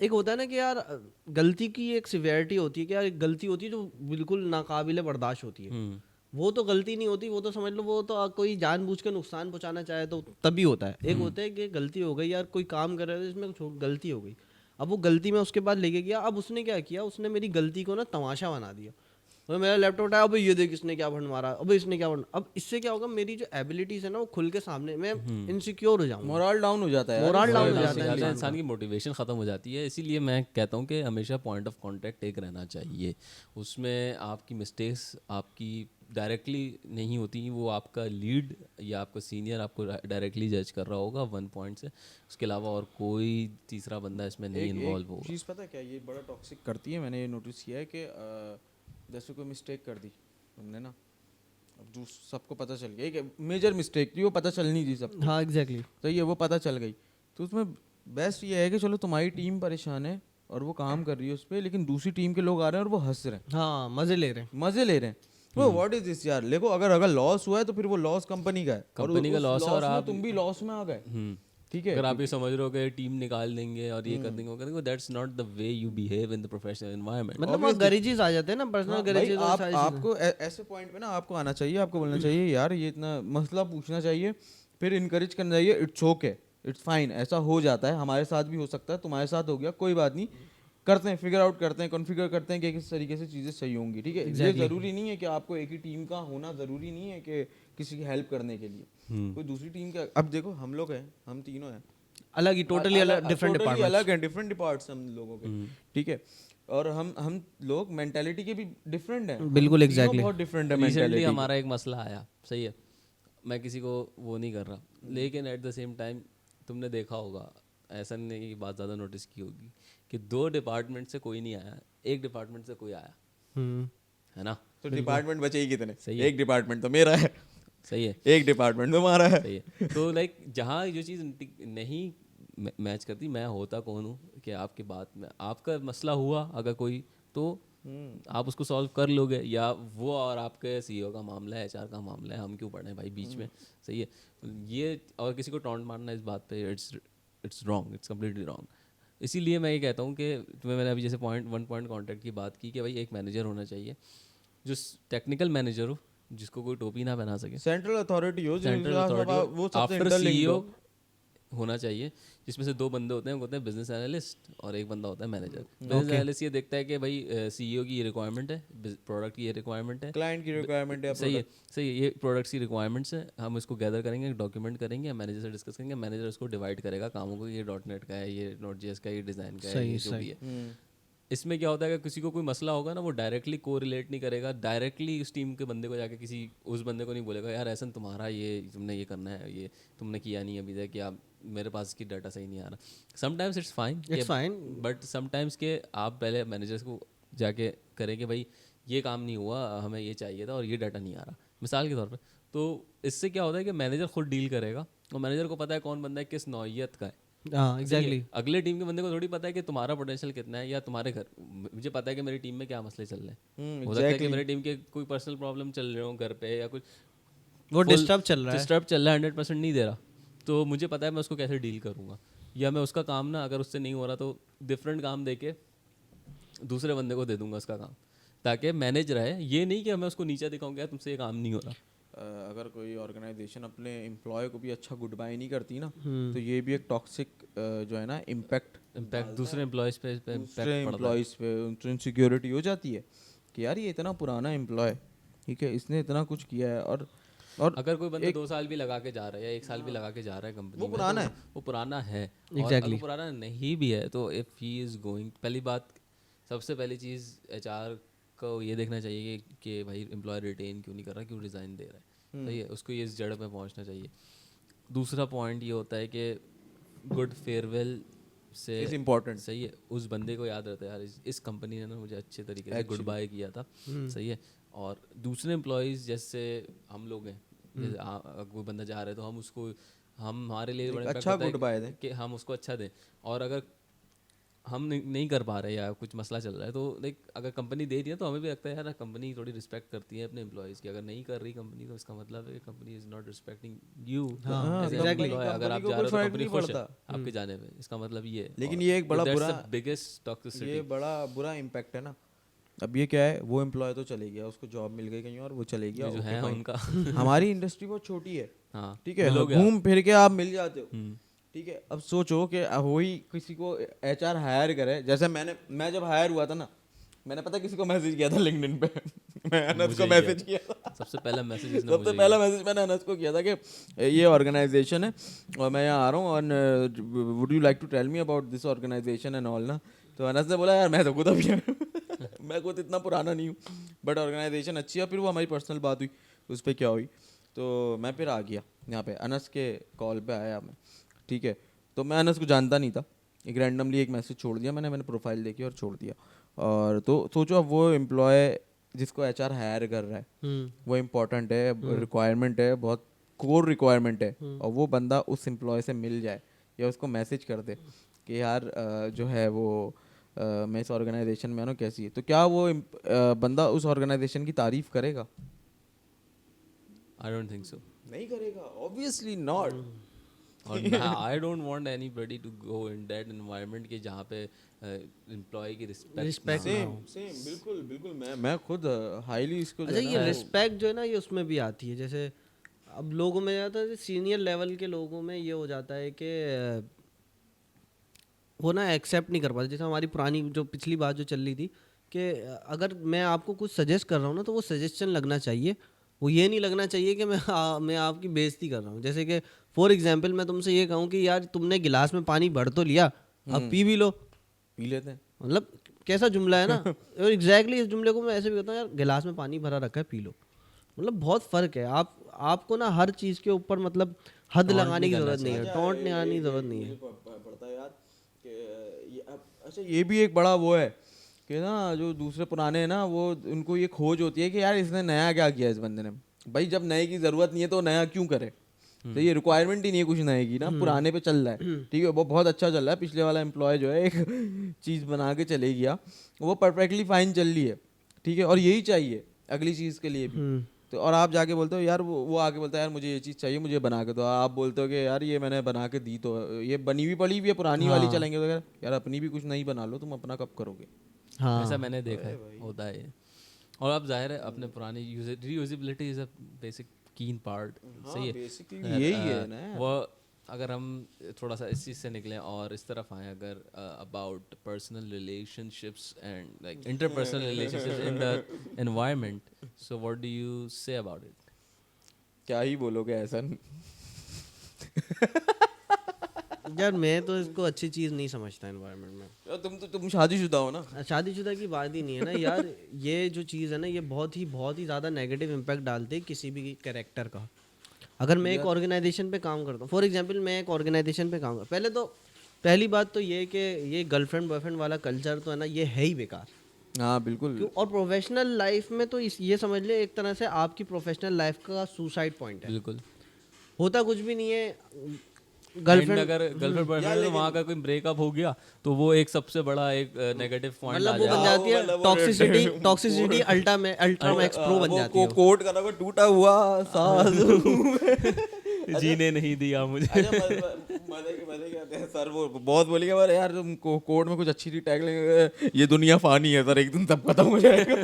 एक होता है ना कि यार गलती की एक सिवियरिटी होती है कि यार एक गलती होती है जो बिल्कुल नाकाबिले बर्दाश्त होती है, वो तो गलती नहीं होती, वो तो समझ लो वो तो कोई जानबूझ के नुकसान पहुंचाना चाहे तो तभी होता है। एक होता है कि गलती हो गई यार, कोई काम कर रहे थे जिसमें कुछ गलती हो गई, अब वो गलती मैं उसके बाद लेके गया, अब उसने क्या किया, उसने मेरी गलती को ना तमाशा बना दिया। तो मेरा लैपटॉप उठाया, अब ये देख इसने क्या भंड मारा, अब इसने क्या भंड, अब इससे क्या होगा, मेरी जो एबिलिटीज है ना वो खुल के सामने, मैं इनसिक्योर हो जाऊंगा, मोरल डाउन हो जाता है यार, मोरल डाउन हो डाउन जाता है इंसान इंसान की मोटिवेशन ख़त्म हो जाती है। इसीलिए मैं कहता हूँ कि हमेशा पॉइंट ऑफ कांटेक्ट एक रहना चाहिए। उसमें आपकी मिस्टेक्स आपकी डायरेक्टली नहीं होती, वो आपका लीड या आपका सीनियर आपको डायरेक्टली जज कर रहा होगा 1 पॉइंट से, उसके अलावा और कोई तीसरा बंदा इसमें नहीं इन्वॉल्व होगा। चीज़ पता है क्या ये बड़ा टॉक्सिक करती है, मैंने ये नोटिस किया है कि जैसे कोई मिस्टेक कर दी हमने ना, अब जो सबको पता चल गया, एक मेजर मिस्टेक थी वो पता चलनी थी सबको, हाँ एग्जैक्टली, तो ये वो पता चल गई, तो उसमें बेस्ट ये है कि चलो तुम्हारी टीम परेशान है और वो काम कर रही है उस पर, लेकिन दूसरी टीम के लोग आ रहे हैं और वो हंस रहे हैं, हाँ मजे ले रहे हैं। मजे ले रहे हैं। वो व्हाट इज दिस यार, देखो अगर लॉस हुआ है तो फिर वो लॉस कंपनी का है, कंपनी का लॉस है और आप तुम भी लॉस में आ गए, ठीक है। अगर आप ये समझ रहे हो कि टीम निकाल देंगे और ये कर देंगे वो कर देंगे, that's not the way you behave in the professional environment. मतलब वहाँ गरेजेस आ जाते हैं ना, पर्सनल हाँ, भाई गरेजेस और सारी चीजें। आपको ऐसे पॉइंट पे ना आपको आना चाहिए, आपको बोलना चाहिए यार ये इतना मसला पूछना चाहिए, फिर इनकरेज करना चाहिए, इट्स ओके, इट्स फाइन, ऐसा हो जाता है, हमारे साथ भी हो सकता है, तुम्हारे साथ हो गया, कोई बात नहीं, करते हैं, फिगर आउट करते हैं, कॉन्फ़िगर करते हैं कि किस तरीके से चीज़ें सही होंगी, ठीक है। ये ज़रूरी नहीं है कि आपको एक ही टीम का होना ज़रूरी नहीं है कि किसी की हेल्प करने के लिए कोई दूसरी टीम का, अब देखो हम लोग हैं, हम तीनों हैं, अलग ही टोटली अलग, डिफरेंट डिपार्टमेंट, अलग हैं, डिफरेंट डिपार्ट्स हम लोगों के, ठीक है, और हम लोग मेंटालिटी के भी डिफरेंट हैं, बिल्कुल हम तीनों एग्जैक्टली। बहुत डिफरेंट है रिसेंटली मेंटालिटी। हमारा एक मसला आया, सही है, मैं किसी को वो नहीं कर रहा, लेकिन एट द सेम टाइम तुमने देखा होगा, ऐसा नहीं कि बात ज़्यादा नोटिस की होगी, कि 2 डिपार्टमेंट से कोई नहीं आया, एक डिपार्टमेंट से कोई आया, है ना। तो डिपार्टमेंट बचे ही कितने, सही है। एक डिपार्टमेंट तो मेरा है, सही है, एक डिपार्टमेंट तुम्हारा है, सही है। तो लाइक जहाँ जो चीज़ नहीं मैच करती, मैं होता कौन हूँ कि आपकी बात में आपका मसला हुआ अगर कोई, तो आप उसको सॉल्व कर लोगे, या वो और आपके सीईओ का मामला है, एचआर का मामला है, हम क्यों पढ़े भाई बीच में, सही है। ये और किसी को टॉन्ट मारना इस बात पे it's wrong, it's completely wrong. इसीलिए मैं ये कहता हूँ कि तुम्हें मैंने अभी जैसे 1 पॉइंट कॉन्टैक्ट की बात की कि भाई एक मैनेजर होना चाहिए जो टेक्निकल मैनेजर हो, जिसको कोई टोपी ना पहना सके, सेंट्रल अथॉरिटी हो, सेंट्रल अथॉरिटी वो सबसे आफ्टर इंटरलिंक्ड सीईओ हो, होना चाहिए, जिसमें से 2 बंदे होते हैं, होते हैं बिजनेस एनालिस्ट और एक बंदा होता है मैनेजर। बिजनेस एनालिस्ट ये देखता है कि भाई सीईओ की ये रिक्वायरमेंट है, प्रोडक्ट की ये रिक्वायरमेंट है, क्लाइंट की रिक्वायरमेंट है, सही है, सही है, ये प्रोडक्ट्स की रिक्वायरमेंट्स है, हम इसको गैदर करेंगे, डॉक्यूमेंट करेंगे, मैनेजर से डिस्कस करेंगे, मैनेजर उसको डिवाइड करेगा कामों को, ये .NET का है, ये Node.js का, ये डिज़ाइन का है, ये जो भी है। इसमें क्या होता है कि किसी को कोई मसला होगा ना, वो डायरेक्टली को रिलेट नहीं करेगा, डायरेक्टली उस टीम के बंदे को जाके किसी उस बंदे को नहीं बोलेगा यार ऐसा तुम्हारा ये तुमने ये करना है, ये तुमने किया नहीं अभी तक, या मेरे पास इसकी डाटा सही नहीं आ रहा। Sometimes it's fine, but sometimes के आप पहले मैनेजर्स को जाके करें कि भाई ये काम नहीं हुआ, हमें ये चाहिए था और ये डाटा नहीं आ रहा, मिसाल के तौर पर। तो इससे क्या होता है कि मैनेजर खुद डील करेगा, और मैनेजर को पता है कौन बंदा है किस नौइयत का है, हाँ एग्जैक्टली। अगले टीम के बंदे को थोड़ी पता है कि तुम्हारा पोटेंशियल कितना है, या तुम्हारे घर, मुझे पता है कि मेरी टीम में क्या मसले चल रहे हैं, हो सकता है कि मेरी टीम के कोई पर्सनल प्रॉब्लम चल रहे हो घर पे, या कुछ वो डिस्टर्ब चल रहा है 100% नहीं दे रहा, तो मुझे पता है मैं उसको कैसे डील करूँगा, या मैं उसका काम ना अगर उससे नहीं हो रहा तो डिफरेंट काम दे के दूसरे बंदे को दे दूंगा उसका काम, ताकि मैनेज रहे। ये नहीं कि मैं उसको नीचा दिखाऊंगा यार तुमसे ये काम नहीं हो रहा। अगर कोई ऑर्गेनाइजेशन अपने एम्प्लॉय को भी अच्छा गुड बाय नहीं करती ना, तो ये भी एक टॉक्सिक जो है ना इम्पैक्ट दूसरे एम्प्लॉयज़ पे दूसरे एम्प्लॉयज़ पे उनकी इनसिक्योरिटी हो जाती है कि यार ये इतना पुराना एम्प्लॉय, ठीक है, इसने इतना कुछ किया है, और अगर कोई बंदा 2 साल भी लगा के जा रहा है या 1 साल भी लगा के जा रहा है कंपनी में, पुराना है, वो पुराना है। Exactly. और अगर पुराना नहीं भी है तो इफ़ ही इज़ गोइंग, पहली बात, सबसे पहली चीज़ एचआर को ये देखना चाहिए कि भाई एम्प्लॉय रिटेन क्यों नहीं कर रहा, क्यों रिज़ाइन दे रहा है, सही है, उसको ये इस जड़ पे पहुंचना चाहिए। दूसरा पॉइंट ये होता है कि गुड फेयरवेल से इज इम्पोर्टेंट, सही है, उस बंदे को याद रहता है यार इस कंपनी ने ना मुझे अच्छे तरीके से गुड बाय किया था, सही है। और दूसरे एम्प्लॉयज़ जैसे हम लोग हैं, जैसे कोई बंदा जा रहा है तो हम उसको हम हमारे लिए बड़ा impact अच्छा होता है goodbye दें। कि हम उसको अच्छा दें, और अगर हम नहीं कर पा रहे या कुछ मसला चल रहा है तो लाइक अगर कंपनी दे रही है तो हमें भी लगता है यार कंपनी थोड़ी रिस्पेक्ट करती है अपने एम्प्लॉयज़ की। अगर नहीं कर रही कंपनी तो इसका मतलब है company is not respecting you हाँ, एज exactly. एम्प्लॉय। अगर आप कंपनी को जा रहे हो कोई तो फर्क कंपनी नहीं खुश है पड़ता। आपके जाने पे, इसका मतलब ये है। लेकिन ये एक बड़ा बुरा बिगेस्ट टॉक्सिसिटी। ये बड़ा बुरा इम्पैक्ट है ना। अब ये क्या है, वो एम्प्लॉय तो चले गया, उसको जॉब मिल गई कहीं और, वो चले गया, जो okay, है fine। उनका हमारी इंडस्ट्री बहुत छोटी है, हाँ ठीक है, मिलोगे आप। घूम फिर के आप मिल जाते हो, हम्म, ठीक है। अब सोचो कि वही किसी को HR हायर करे, जैसे मैं जब हायर हुआ था ना, मैंने पता किसी को मैसेज किया था लिंक्डइन पे मैं अनस मुझे को किया मैसेज किया था। सबसे पहला मैसेज इसने सबसे मुझे पहला किया। मैसेज मैंने अनस को किया था कि ये ऑर्गेनाइजेशन है और मैं यहाँ आ रहा हूँ, और would you like to tell me about this organization and all ना। तो अनस ने बोला यार मैं तो खुद अभी मैं खुद इतना पुराना नहीं हूँ, बट ऑर्गेनाइजेशन अच्छी है। फिर वो हमारी पर्सनल बात हुई, उस पर क्या हुई, तो मैं फिर आ गया यहाँ पे, अनस के कॉल पे आया मैं, ठीक है। तो मैं अनस को जानता नहीं था, एक रैंडमली एक मैसेज छोड़ दिया मैंने प्रोफाइल देखी और छोड़ दिया। और तो सोचो अब वो एम्प्लॉय जिसको HR हायर कर रहा है, वो इम्पोर्टेंट है, रिक्वायरमेंट है, बहुत कोर रिक्वायरमेंट है, और वो बंदा उस एम्प्लॉय से मिल जाए या उसको मैसेज कर दे कि यार जो है वो मैं इस ऑर्गेनाइजेशन में हूँ, कैसी है, तो क्या वो बंदा उस ऑर्गेनाइजेशन की तारीफ करेगा? I don't think so. नहीं करेगा, ऑब्वियसली नॉट। और I don't want anybody to go in that environment कि जहाँ पे एम्प्लॉय की रिस्पेक्ट ना हो। सेम बिल्कुल बिल्कुल, मैं खुद हाईली इसको अच्छा, ये रिस्पेक्ट जो है ना, ये उसमें भी आती है। जैसे अब लोगों में जाता है, सीनियर लेवल के लोगों में ये हो जाता है कि वो ना एक्सेप्ट नहीं कर पाते। जैसे हमारी पुरानी जो पिछली बात जो चल रही थी कि अगर मैं आपको कुछ सजेस्ट कर रहा हूँ ना, तो वो सजेशन लगना चाहिए, वो ये नहीं लगना चाहिए कि मैं आपकी बेइज्जती कर रहा हूँ। जैसे कि फॉर एग्जांपल मैं तुमसे ये कहूँ कि यार तुमने गिलास में पानी भर तो लिया, अब पी भी लो, पी लेते हैं। मतलब कैसा जुमला है ना। और एग्जैक्टली इस जुमले को मैं ऐसे भी कहता हूँ, यार गिलास में पानी भरा रखा है, पी लो। मतलब बहुत फ़र्क है। आपको ना हर चीज़ के ऊपर मतलब हद लगाने की ज़रूरत नहीं है, टोंट लगाने की ज़रूरत नहीं है। पड़ता है यार कि अच्छा ये भी एक बड़ा वो है कि ना जो दूसरे पुराने हैं ना, वो उनको ये खोज होती है कि यार इसने नया क्या किया इस बंदे ने। भाई जब नए की ज़रूरत नहीं है तो नया क्यों करे? तो ये रिक्वायरमेंट ही नहीं है कुछ नए की ना, पुराने पे चल रहा है, ठीक है, वो बहुत अच्छा चल रहा है। पिछले वाला एम्प्लॉय जो है एक चीज़ बना के चले गया, वो परफेक्टली फाइन चल रही है, ठीक है, और यही चाहिए अगली चीज़ के लिए भी। तो और आप जाके बोलते हो यार, वो आके बोलता है यार मुझे ये चीज़ चाहिए, मुझे बना के दो। आप बोलते हो कि यार ये मैंने बना के दी, तो ये बनी हुई पड़ी हुई है, पुरानी वाली चलेंगे, तो यार अपनी भी कुछ नहीं बना लो, तुम अपना कब करोगे? हाँ, ऐसा मैंने देखा है, होता है ये। और अब जाहिर है अपने पुरानी रीयूजेबिलिटी इज अ बेसिक कीन पार्ट। सही है, बेसिकली यही है ना। वो अगर हम थोड़ा सा इस चीज़ से निकलें और इस तरफ आएँ, अगर about personal relationships and like interpersonal relationships in the environment, so what do you say about it? क्या ही बोलोगे ऐसा? यार मैं तो इसको अच्छी चीज़ नहीं समझता एनवायरनमेंट में। यार तुम शादीशुदा हो ना? शादीशुदा की बात ही नहीं है ना यार। ये जो चीज़ है ना, ये बहुत ही ज़्यादा नेगेटिव इम्पैक्ट डालती है किसी भी कैरेक्टर का। अगर मैं एक ऑर्गेनाइजेशन पे काम करता हूँ, फॉर एग्जांपल मैं एक ऑर्गेनाइजेशन पे काम कर, पहली बात तो ये कि ये गर्लफ्रेंड बॉयफ्रेंड वाला कल्चर तो है ना, ये है ही बेकार। हाँ बिल्कुल। क्यों? और प्रोफेशनल लाइफ में तो ये समझ ले एक तरह से आपकी प्रोफेशनल लाइफ का सुसाइड पॉइंट है। बिल्कुल, होता कुछ भी नहीं है। गर्लफ्रेंड अगर गर्लफ्रेंड बॉयफ्रेंड है तो वहाँ का कोई ब्रेकअप हो गया तो वो एक सबसे बड़ा एक नेगेटिव पॉइंट मतलब आ वो बन जाएगा। जाती है टॉक्सिसिटी अल्ट्रा मैक्स प्रो बन जाती है। कोट करा हुआ टूटा हुआ सास जीने नहीं दिया मुझे। मजे कहते हैं सर, वो बहुत बोलेगा पर यार तुम कोड में कुछ अच्छी सी टैग लेंगे, ये दुनिया फानी है सर, एक दिन सब खत्म हो जाएगा।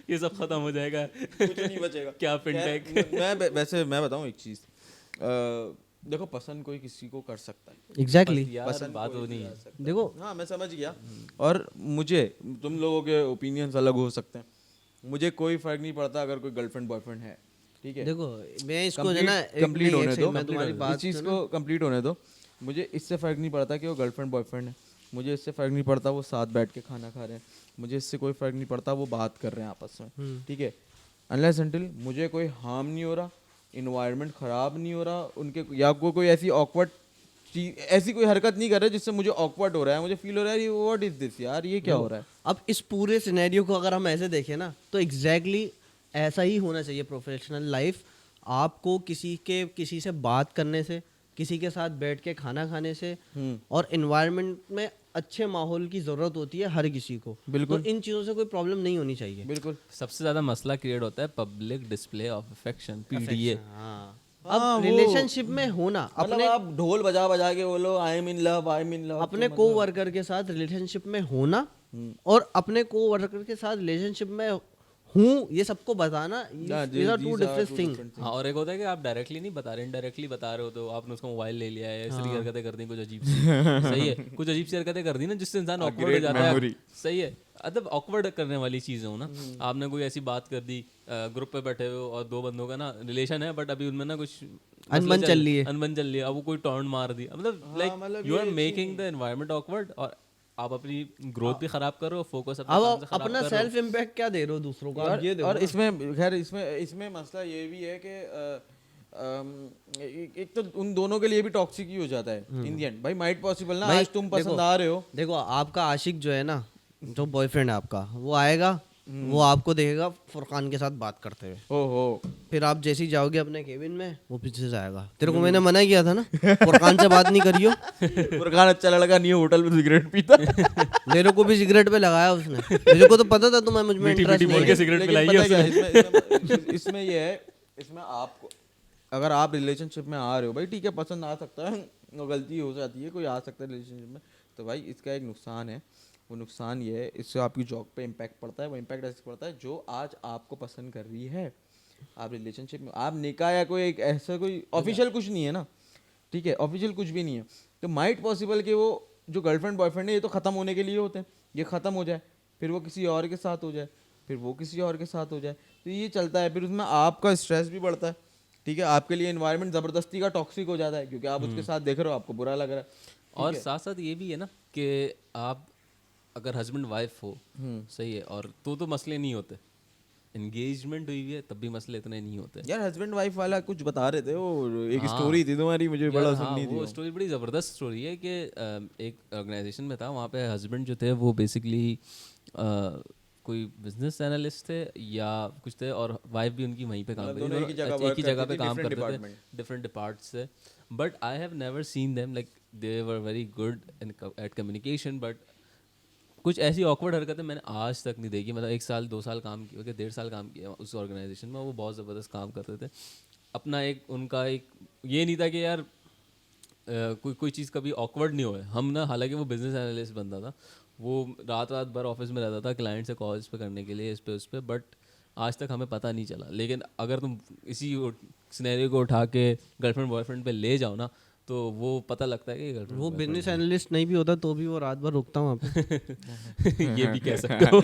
ये सब खत्म हो जाएगा, कुछ नहीं बचेगा। क्या फिनटेक। वैसे मैं बताऊं एक चीज़, देखो पसंद कोई किसी को कर सकता है, एग्जैक्टली यार बात वो नहीं है। देखो, हाँ मैं समझ गया, और मुझे, तुम लोगों के ओपिनियंस अलग हो सकते हैं, मुझे कोई फर्क नहीं पड़ता अगर कोई गर्लफ्रेंड बॉयफ्रेंड है, ठीक है। देखो मैं इसको जो ना कंप्लीट होने दो, मैं तुम्हारी बात इस चीज़ को कंप्लीट होने दो। मुझे इससे फ़र्क नहीं पड़ता कि वो गर्लफ्रेंड बॉयफ्रेंड है, मुझे इससे फ़र्क नहीं पड़ता वो साथ बैठ के खाना खा रहे हैं, मुझे इससे कोई फ़र्क नहीं पड़ता वो बात कर रहे हैं आपस में, ठीक है, अनलेस अनटिल मुझे कोई हार्म नहीं हो रहा, इन्वायरमेंट ख़राब नहीं हो रहा उनके, या कोई ऐसी ऑकवर्ड चीज, ऐसी कोई हरकत नहीं कर रहे जिससे मुझे ऑकवर्ड हो रहा है, मुझे फील हो रहा है व्हाट इज दिस यार, ये क्या हो रहा है। अब इस पूरे सिनेरियो को अगर हम ऐसे देखें ना, तो एग्जैक्टली ऐसा ही होना चाहिए प्रोफेशनल लाइफ। आपको किसी से बात करने से, किसी के साथ बैठ के खाना खाने से और एनवायरनमेंट में अच्छे माहौल की ज़रूरत होती है हर किसी को। बिल्कुल। तो इन चीज़ों से कोई प्रॉब्लम नहीं होनी चाहिए। बिल्कुल। सबसे ज़्यादा मसला क्रिएट होता है public display of affection, PDA। हाँ, हाँ, अब वो- रिलेशनशिप में होना मतलब अपने आप ढोल बजा बजा के बोलो I am in love, I am in love, अपने को वर्कर के साथ रिलेशनशिप में होना और अपने को वर्कर के साथ रिलेशनशिप में हूँ ये सबको बताना, these are two different things। हाँ, और एक होता है कि आप डायरेक्टली नहीं बता रहे, इनडायरेक्टली बता रहे हो, तो आपने उसका मोबाइल ले लिया है, ऐसी हरकतें कर दी कुछ अजीब सी। सही है, कुछ अजीब सी हरकतें कर दी ना जिससे इंसान ऑकवर्ड हो जाता है। सही है, मतलब ऑकवर्ड करने वाली चीज़ हो ना। आपने कोई ऐसी बात कर दी, ग्रुप पे बैठे हो और दो बंदों का ना रिलेशन है, बट अभी उनमें ना कुछ अनबन चल रही है, अनबन चल रही है, अब वो कोई टर्न मार दी, मतलब like you are making the environment awkward और आप अपनी ग्रोथ भी खराब कर रहे हो, फोकस अब अपना सेल्फ इम्पैक्ट क्या दे रहे हो दूसरों को, आप ये देखो। और इसमें खैर इसमें मसला ये भी है कि एक तो उन दोनों के लिए भी टॉक्सिक ही हो जाता है इन द एंड। भाई माइट पॉसिबल ना, आज तुम पसंद आ रहे हो, देखो आपका आशिक जो है ना, जो बॉयफ्रेंड है आपका, वो आएगा, वो आपको देखेगा फुरकान के साथ बात करते हुए, ओहो, फिर आप जैसे ही जाओगे अपने केबिन में, वो पीछे से आएगा, तेरे को मैंने मना किया था ना फुरकान से बात नहीं करियो। फुरकान अच्छा लड़का नहीं है, होटल में सिगरेट पीता। मेरे को भी सिगरेट पे लगाया उसने, मेरे को तो पता था तुम्हें मुझ में इंटरेस्ट नहीं है। सिगरेट लेकिन पिलाई पता है क्या उसने। है, इसमें ये है, इसमें आपको अगर आप रिलेशनशिप में आ रहे हो, भाई ठीक है पसंद आ सकता है, गलती हो जाती है, कोई आ सकता है रिलेशनशिप में, तो भाई इसका एक नुकसान है। वो नुकसान ये है, इससे आपकी जॉब पे इम्पैक्ट पड़ता है। वो इम्पैक्ट ऐसे पड़ता है, जो आज आपको पसंद कर रही है, आप रिलेशनशिप में, आप निकाह या कोई एक ऐसा कोई ऑफिशियल कुछ नहीं है ना, ठीक है, ऑफिशियल कुछ भी नहीं है, तो माइट पॉसिबल कि वो जो गर्लफ्रेंड बॉयफ्रेंड है ये तो ख़त्म होने के लिए होते हैं, ये ख़त्म हो जाए, फिर वो किसी और के साथ हो जाए, फिर वो किसी और के साथ हो जाए, तो ये चलता है। फिर उसमें आपका स्ट्रेस भी बढ़ता है, ठीक है, आपके लिए एनवायरनमेंट ज़बरदस्ती का टॉक्सिक हो जाता है, क्योंकि आप उसके साथ देख रहे हो, आपको बुरा लग रहा है। और साथ साथ ये भी है ना कि आप अगर हस्बैंड वाइफ हो, सही है, और तो मसले नहीं होते, एंगेजमेंट हुई हुई है तब भी मसले इतने नहीं होते यार हस्बैंड वाइफ वाला कुछ बता रहे थे, वो एक स्टोरी थी तुम्हारी, मुझे बड़ा सुननी थी वो स्टोरी बड़ी ज़बरदस्त स्टोरी है कि एक ऑर्गेनाइजेशन में था, वहाँ पे हस्बैंड जो थे वो बेसिकली कोई बिजनेस एनालिस्ट थे या कुछ थे, और वाइफ भी उनकी वहीं पे काम करती थी, एक ही जगह पे काम करते थे, डिफरेंट डिपार्ट्स से। But I have never seen them like they were very good at communication, but कुछ ऐसी ऑकवर्ड हरकतें मैंने आज तक नहीं देखी। मतलब 1 साल 2 साल काम किया, 1.5 साल काम किया उस ऑर्गेनाइजेशन में, वो बहुत ज़बरदस्त काम करते थे अपना। एक उनका एक ये नहीं था कि यार कोई चीज़ कभी ऑकवर्ड नहीं हुआ। हम ना, हालांकि वो बिजनेस एनालिस्ट बंदा था, वो रात भर ऑफिस में रहता था क्लाइंट से कॉल्स पे करने के लिए, इस पे उस पे, बट आज तक हमें पता नहीं चला। लेकिन अगर तुम इसी सिनेरियो को उठा के गर्लफ्रेंड बॉयफ्रेंड पे ले जाओ ना, तो वो पता लगता है कि गर्लफ्रेंड वो बिजनेस एनालिस्ट नहीं भी होता तो भी वो रात भर रुकता वहाँ पे। ये भी कह सकते हो।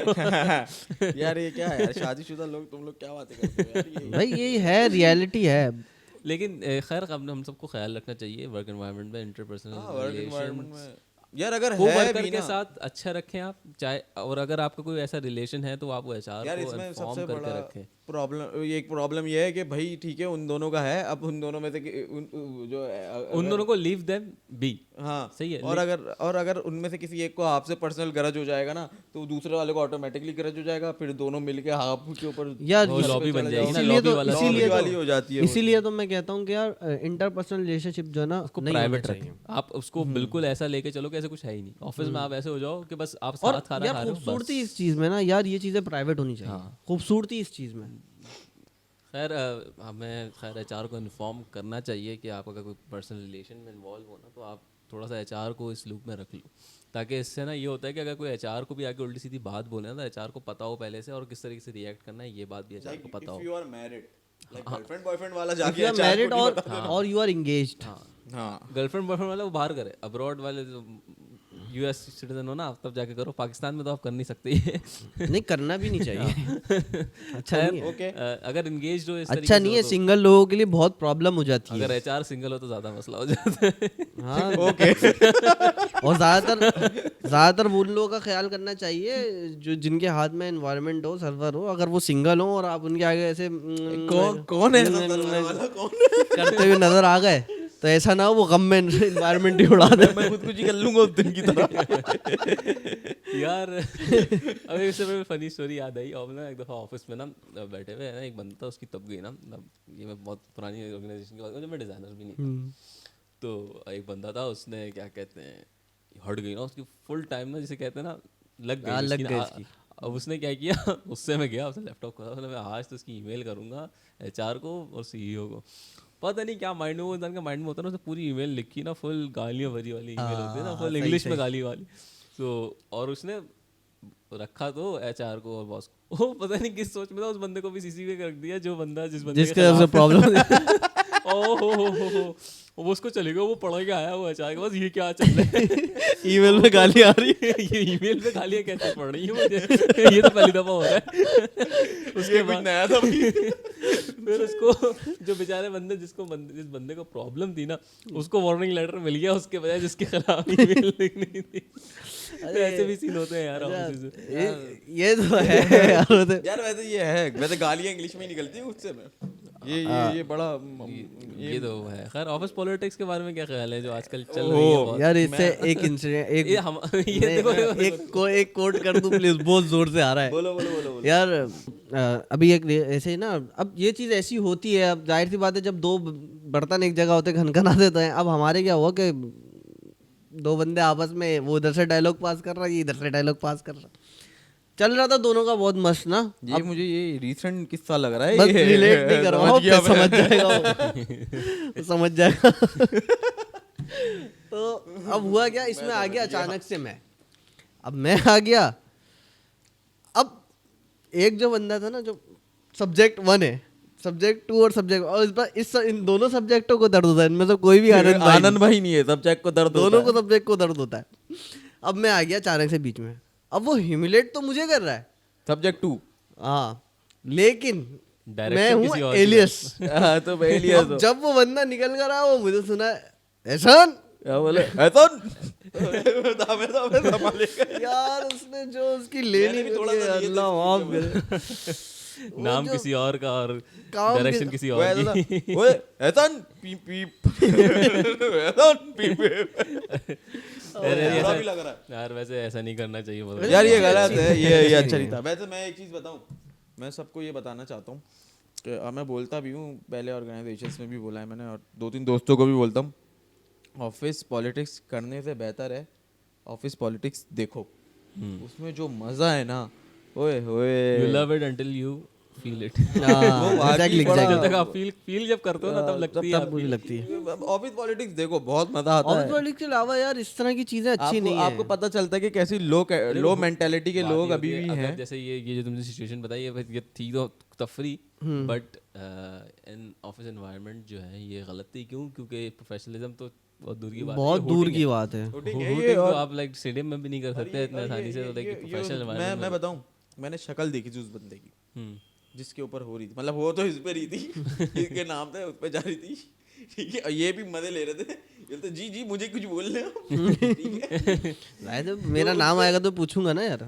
यार ये क्या है यार, शादीशुदा लोग, तुम लोग क्या बातें करते हो यार, ये भाई यही है, रियलिटी है। लेकिन खैर हम सबको ख्याल रखना चाहिए वर्क एनवायरनमेंट में, इंटरपर्सनल वर्क एनवायरनमेंट में यार अगर को है वर्कर भी के ना, साथ अच्छा रखें आप, चाहे, और अगर आपका कोई ऐसा रिलेशन है तो आप वो एचआर यार को इसमें इन्फॉर्म सबसे करके बड़ा रखें। एक प्रॉब्लम ये है कि भाई ठीक है उन दोनों का है, अब उन दोनों में से उन दोनों को लीव देम बी। हाँ सही है। और अगर उनमें से किसी एक को आपसे पर्सनल गरज हो जाएगा ना, तो दूसरे वाले को ऑटोमेटिकली गरज हो जाएगा, फिर दोनों मिलके आप के ऊपर यार लॉबी बन जाएगी ना, इसीलिए लॉबी तो वाला लॉबी वाली हो जाती है वो। इसीलिए तो मैं कहता हूँ कि यार इंटरपर्सनल रिलेशनशिप जो है ना उसको नहीं होना प्राइवेट चाहिए। रखें। आप उसको बिल्कुल ऐसा लेके चलो कि ऐसे कुछ है ही नहीं। ऑफिस में आप ऐसे हो जाओ कि बस आप और साथ खाना यार खा रहे हो, खूबसूरती इस चीज़ में ना यार, ये चीज़ें प्राइवेट होनी चाहिए, खूबसूरती इस चीज़ में। खैर हमें खैर एचआर को इन्फॉर्म करना चाहिए कि आप अगर कोई पर्सनल रिलेशन में इन्वॉल्व हो ना, तो आप थोड़ा सा एचआर को इस लूप में रख लो, ताकि इससे ना ये होता है कि अगर कोई एचआर को भी आके उल्टी सीधी बात बोले ना, तो एचआर को पता हो पहले से, और किस तरीके से रिएक्ट करना है ये बात भी एचआर को पता हो। If you are married, like girlfriend boyfriend वाला जाके यू आर HR को मैरिड नहीं बता देना। और यू आर एंगेज्ड। हाँ गर्लफ्रेंड बॉयफ्रेंड वाला वो बाहर करे, अब्रॉड वाले यूएस सिटीजन हो ना आप, तब जाके करो। पाकिस्तान में तो आप कर नहीं सकते ये। नहीं करना भी नहीं चाहिए। अच्छा नहीं है, ओके अगर एंगेज हो इस तरीके अच्छा से नहीं हो है, तो- सिंगल लोगों के लिए बहुत प्रॉब्लम हो जाती है। अगर एचआर सिंगल हो तो ज़्यादा मसला हो जाता है। हाँ ओके और ज़्यादातर वो लोगों का ख्याल करना चाहिए जो जिनके हाथ में एनवायरनमेंट हो, सर्वर हो। अगर वो सिंगल हो और आप उनके आगे ऐसे कौन है ऐसा सर्वर वाला, कौन है? करते हुए नजर आ गए, तो ऐसा ना हो वो गम में इन्वायरमेंट ही उड़ा दे। मैं खुद कुछ ही कर लूंगा उस दिन की तरह। यार अभी इससे मेरे फनी स्टोरी याद आई। और ना एक दफ़ा ऑफिस में ना बैठे हुए ना, एक बंदा था, उसकी तब गई ना, मतलब ये मैं बहुत पुरानी ऑर्गेनाइजेशन की बात करूँ जब मैं डिज़ाइनर भी नहीं था। तो एक बंदा था, उसने क्या कहते हैं हट गई ना उसकी फुल टाइम ना, जिसे कहते हैं ना लग गई उसकी। अब उसने क्या किया, उससे मैं गया, उसने लैपटॉप खोला, उसने मैं आज तो उसकी ईमेल करूँगा एचआर को और सीईओ को। पता नहीं क्या माइंड में, वो इंसान का माइंड में होता है ना, उसने पूरी ईमेल लिखी ना, फुल गालियाँ भरी वाली ईमेल होती है ना, फुल इंग्लिश में गाली वाली। तो और उसने रखा तो एचआर को और बॉस को, वो पता नहीं किस सोच में था, उस बंदे को भी सीसी पे रख दिया, जो बंदा जिस बंदे जिसके वजह से प्रॉब्लम हो वो उसको चलेगा, वो पढ़ के आया वो एचआर के पास, ये क्या चल रहा है ईमेल में गाली आ रही है। ये ईमेल पे गालियाँ कैसे पढ़ रही है मुझे, ये तो पहली दफा हो रहा है। उसके बाद नया था भाई। फिर उसको जो बेचारे बंदे जिस बंदे को प्रॉब्लम थी ना, उसको वार्निंग लेटर मिल गया उसके बजाय जिसके खिलाफ ईमेल लिखनी थी। तो ऐसे भी सीन होते हैं यार ऑफिस में। ये तो है यार। यार वैसे ये है, वैसे गालियाँ इंग्लिश में ही निकलती हैं उससे में। ये बड़ा ये तो है। खैर ऑफिस पॉलिटिक्स के बारे में क्या ख्याल है जो आजकल चल रही है बहुत? यार इससे एक इंसिडेंट, एक ये देखो एक कोट कर दूं प्लीज, बहुत जोर से आ रहा है। बोलो। यार अभी एक ऐसे ही ना, अब ये चीज़ ऐसी होती है, अब जाहिर सी बात है जब दो बर्तन एक जगह होते खनखना देते हैं। अब हमारे क्या हुआ कि दो बंदे आपस में, वो इधर से डायलॉग पास कर रहा है, ये इधर से डायलॉग पास कर रहा, चल रहा था दोनों का बहुत मस्त ना। ये मुझे ये रिसेंट किस्सा लग रहा है, बस ये रिलेट नहीं कर रहा हूँ, गया समझ जाएगा वो। समझ जाएगा। तो अब हुआ क्या, इसमें आ गया अचानक से मैं आ गया। अब एक जो बंदा था ना, जो सब्जेक्ट 1 है, सब्जेक्ट 2 और सब्जेक्ट, और इस बार इन दोनों सब्जेक्टों को दर्द होता है। इनमें से कोई भी आनंद भाई नहीं है, सब्जेक्ट को दर्द दोनों को सब्जेक्ट को दर्द होता है। अब मैं आ गया अचानक से बीच में, अब वो ह्यूमिलेट तो मुझे कर रहा है सब्जेक्ट 2। हाँ, लेकिन Direction मैं किसी हूँ और की एलियस। तो एलियस अब जब वो बंदा निकल कर आया, वो मुझे सुना एहसान, क्या बोले एहसान मैं संभालेगा। यार उसने जो उसकी लेनी भी थोड़ा करी सा है, लिए थे अल्लाह इसके माफ लिए करे। नाम किसी और का और काम डायरेक्शन किसी और की। ओए एहसान पीप पीप एहसान पीप यार भी लग रहा है। यार वैसे ऐसा नहीं करना चाहिए बोलो। यार ये गलत है, ये अच्छा नहीं था। वैसे मैं एक चीज़ बताऊं, मैं सबको ये बताना चाहता हूँ कि मैं बोलता भी हूँ, पहले ऑर्गेनाइजेशंस में भी बोला है मैंने, और 2-3 दोस्तों को भी बोलता हूँ, ऑफिस पॉलिटिक्स करने से बेहतर है ऑफिस पॉलिटिक्स देखो। उसमें जो मज़ा है ना, ओए होए, You love it until you feel it। Exactly जब तक आप फील जब करते हो ना, तब लगती है, तब मुझे लगती है। ऑफिस पॉलिटिक्स देखो, बहुत मज़ा आता ऑफिस है। पॉलिटिक्स के अलावा यार इस तरह की चीजें अच्छी नहीं है। आपको पता चलता है कि कैसी लो मेंटेलिटी के लोग अभी भी अगर हैं। जैसे ये जो तुमने सिचुएशन बताई है, ये थी तो तफरी, बट इन ऑफिस एनवायरनमेंट जो है ये गलत थी। क्यों? क्योंकि प्रोफेशनलिज्म तो बहुत दूर की बात है, बहुत दूर की बात है। हूटिंग तो आप लाइक स्टेडियम में भी नहीं कर सकते इतने आसानी से। लाइक प्रोफेशनल एनवायरनमेंट मैं बताऊं, मैंने शक्ल देखी थी उस बंदे की जिसके ऊपर हो रही थी, मतलब वो तो इस पे रही थी, इसके नाम पे उस पे जा रही थी, ठीक है। ये भी मजे ले रहे थे, ये तो जी मुझे कुछ बोल रहे हो, ठीक है। तो मेरा नाम आएगा तो पूछूंगा ना यार।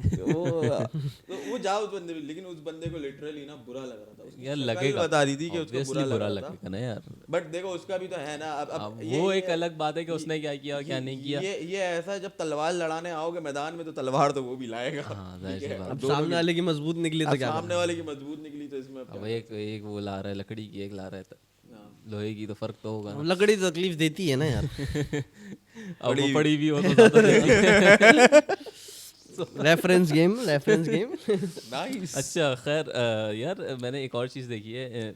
वो जाओ उस बंदे, लेकिन उस बंदे को लिटरली ना बुरा लग रहा था। यार लगेगा, बता रही थी कि उसको obviously बुरा लग लगेगा ना यार। बट देखो उसका भी तो है ना। अब वो एक अलग बात है कि उसने क्या किया क्या नहीं किया। ये ऐसा है, जब तलवार लड़ाने आओगे मैदान में तो तलवार तो वो भी लाएगा। हाँ, जाहिर सी बात। अब सामने वाले की मजबूत निकली तो क्या सामने वाले की मजबूत निकली तो इसमें अब एक वो ला रहा है लकड़ी की, एक ला रहा है लोहे की, तो फर्क तो होगा ना। लकड़ी तकलीफ देती है ना यार। अब वो पड़ी भी हो तो ज्यादा देती है। Reference game nice. अच्छा खैर यार मैंने एक और चीज़ देखी है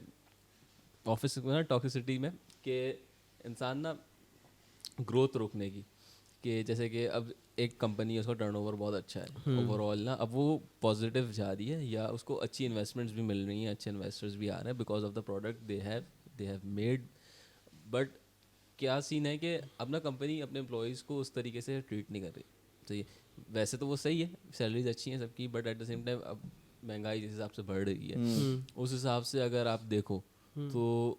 ऑफिस में ना, टॉक्सिसिटी में, कि इंसान ना ग्रोथ रोकने की, कि जैसे कि अब एक कंपनी है, उसका टर्नओवर बहुत अच्छा है ओवरऑल ना, अब वो पॉजिटिव जा रही है या उसको अच्छी इन्वेस्टमेंट्स भी मिल रही हैं, अच्छे इन्वेस्टर्स भी आ रहे हैं because of the product they have made. But क्या सीन है कि अब ना कंपनी अपने एम्प्लॉयज़ को उस तरीके से ट्रीट नहीं कर रही। तो ये वैसे तो वो सही है, सैलरीज अच्छी हैं सबकी, but at the same time अब महंगाई जिस हिसाब से बढ़ रही है, उस हिसाब से अगर आप देखो तो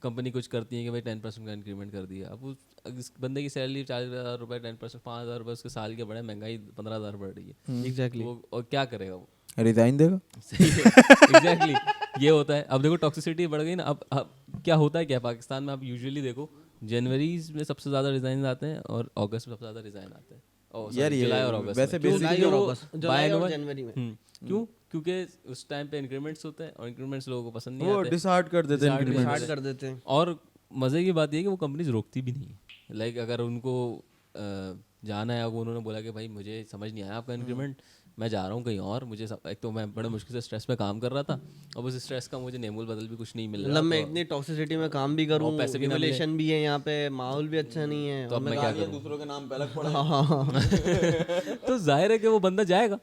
कंपनी कुछ करती है कि भाई 10% का इंक्रीमेंट कर दिया। अब इस बंदे की सैलरी 40,000 रुपये, 10% 5,000 रुपये उसके साल के बढ़े, महंगाई 15,000 बढ़ रही है। एग्जैक्टली। वो और क्या करेगा वो? रिजाइन देगा। एग्जैक्टली ये होता है। अब देखो टॉक्सिसिटी बढ़ गई ना, अब क्या होता है क्या पाकिस्तान में, आप यूजुअली देखो जनवरी में सबसे ज़्यादा रिज़ाइन आते हैं और अगस्त में सबसे ज़्यादा रिज़ाइन आते हैं। यार ये जुलाई और अगस्त वैसे में। क्यों? basically क्योंकि वो जुलाई और biannual- जनवरी में। क्यों? क्योंकि उस टाइम पे इंक्रीमेंट्स होते हैं और इंक्रीमेंट्स लोगों को पसंद नहीं वो आते। डिसहार्ट कर देते हैं Disheart increments। स्टार्ट कर देते हैं। और मज़े की बात ये है कि वो कंपनीज रोकती भी नहीं है। लाइक अगर उनको जाना है, अगर उन्होंने बोला कि भाई मुझे समझ नहीं आया आपका इंक्रीमेंट, मैं जा रहा हूँ कहीं और, एक तो मैं बड़े मुश्किल से स्ट्रेस में काम कर रहा था, अब उस स्ट्रेस का मुझे नेमूल बदल भी कुछ नहीं मिल रहा। मतलब मैं तो- इतनी टॉक्सिसिटी में काम भी करूँ, पैसे भी ना मिले। रिवोल्यूशन भी है यहाँ पे, माहौल भी अच्छा नहीं है, तो और अब मैं मैं क्या गालियाँ करूँ? दूसरों के नाम पे अलग पड़े। तो जाहिर है कि वो बंदा जाएगा,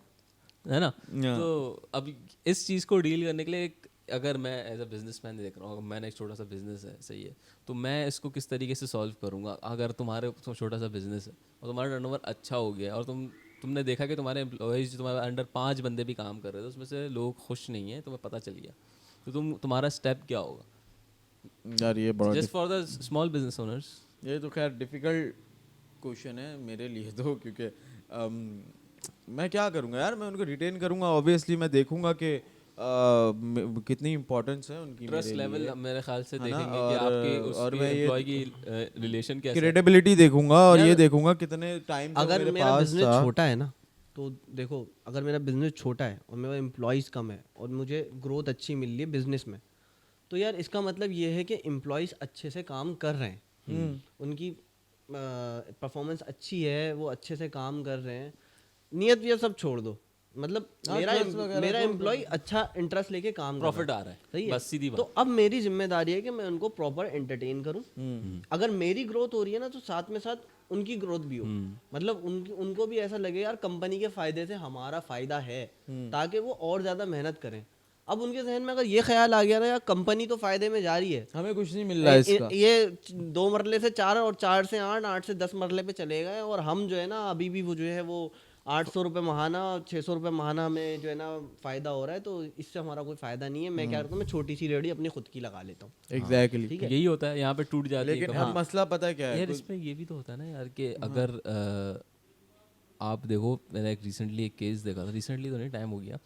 है ना। Yeah. तो अब इस चीज़ को डील करने के लिए अगर मैं एज अ बिजनेसमैन देख रहा हूँ, मैंने एक छोटा सा बिजनेस है, सही है, तो मैं इसको किस तरीके से सॉल्व करूँगा। अगर तुम्हारे छोटा सा बिजनेस है और तुम्हारा टर्नओवर अच्छा हो गया और तुमने देखा कि तुम्हारे एम्प्लॉयज़ तुम्हारे अंडर 5 बंदे भी काम कर रहे थे, उसमें से लोग खुश नहीं हैं, तुम्हें पता चल गया, तो तुम्हारा स्टेप क्या होगा? यार ये बड़ा just for the small business owners. ये तो खैर डिफिकल्ट क्वेश्चन है मेरे लिए तो, क्योंकि मैं क्या करूँगा यार, मैं उनको रिटेन करूँगा ऑब्वियसली। मैं देखूंगा कि कितनी इंपॉर्टेंस है उनकी ट्रस्ट मेरे लेवल लिए, मेरे ख्याल से है ना। देखेंगे कि आपके और उसके मैं ये एम्प्लॉय की रिलेशन कैसा है। क्रेडिबिलिटी देखूंगा और यार, ये देखूंगा कितने टाइम से अगर मेरे मेरा पास बिजनेस था। छोटा है ना, तो देखो अगर मेरा बिजनेस छोटा है और मेरे एम्प्लॉयज़ कम है और मुझे ग्रोथ अच्छी मिल रही है बिजनेस में, तो यार इसका मतलब ये है कि एम्प्लॉयज़ अच्छे से काम कर रहे हैं, उनकी परफॉर्मेंस अच्छी है, वो अच्छे से काम कर रहे हैं। नियत ये सब छोड़ दो, मतलब मेरा एम्प्लॉय अच्छा इंटरेस्ट लेके काम कर प्रॉफिट रहा आ रहा है, सही है, बस सीधी तो बात। अब मेरी जिम्मेदारी है कि मैं उनको प्रॉपर एंटरटेन करूं। अगर मेरी ग्रोथ हो रही है ना, तो साथ में साथ उनकी ग्रोथ भी हो, मतलब उनको भी ऐसा लगे यार कंपनी के फायदे से हमारा फायदा है, ताकि वो और ज्यादा मेहनत करें। अब उनके जहन में अगर ये ख्याल आ गया ना यार कंपनी तो फायदे में जा रही है, हमें कुछ नहीं मिल रहा है इसका, ये 2 मरले से 4 और 4 से 8, 8 से 10 मरले पे चले गए, और हम जो है ना अभी भी वो जो है वो 800 रुपये महाना, 600 रुपये महाना में जो है ना फ़ायदा हो रहा है, तो इससे हमारा कोई फ़ायदा नहीं है। मैं क्या करता हूँ, मैं छोटी सी रेडी अपनी खुद की लगा लेता हूँ। एग्जैक्टली। ठीक है, यही होता है, यहाँ पे टूट जाती है लेकिन कंपनी। अब मसला पता है क्या है, यार इसमें ये भी तो होता है ना यार कि अगर आप देखो, मैंने एक रिसेंटली एक केस देखा था, रिसेंटली तो नहीं, टाइम हो गया,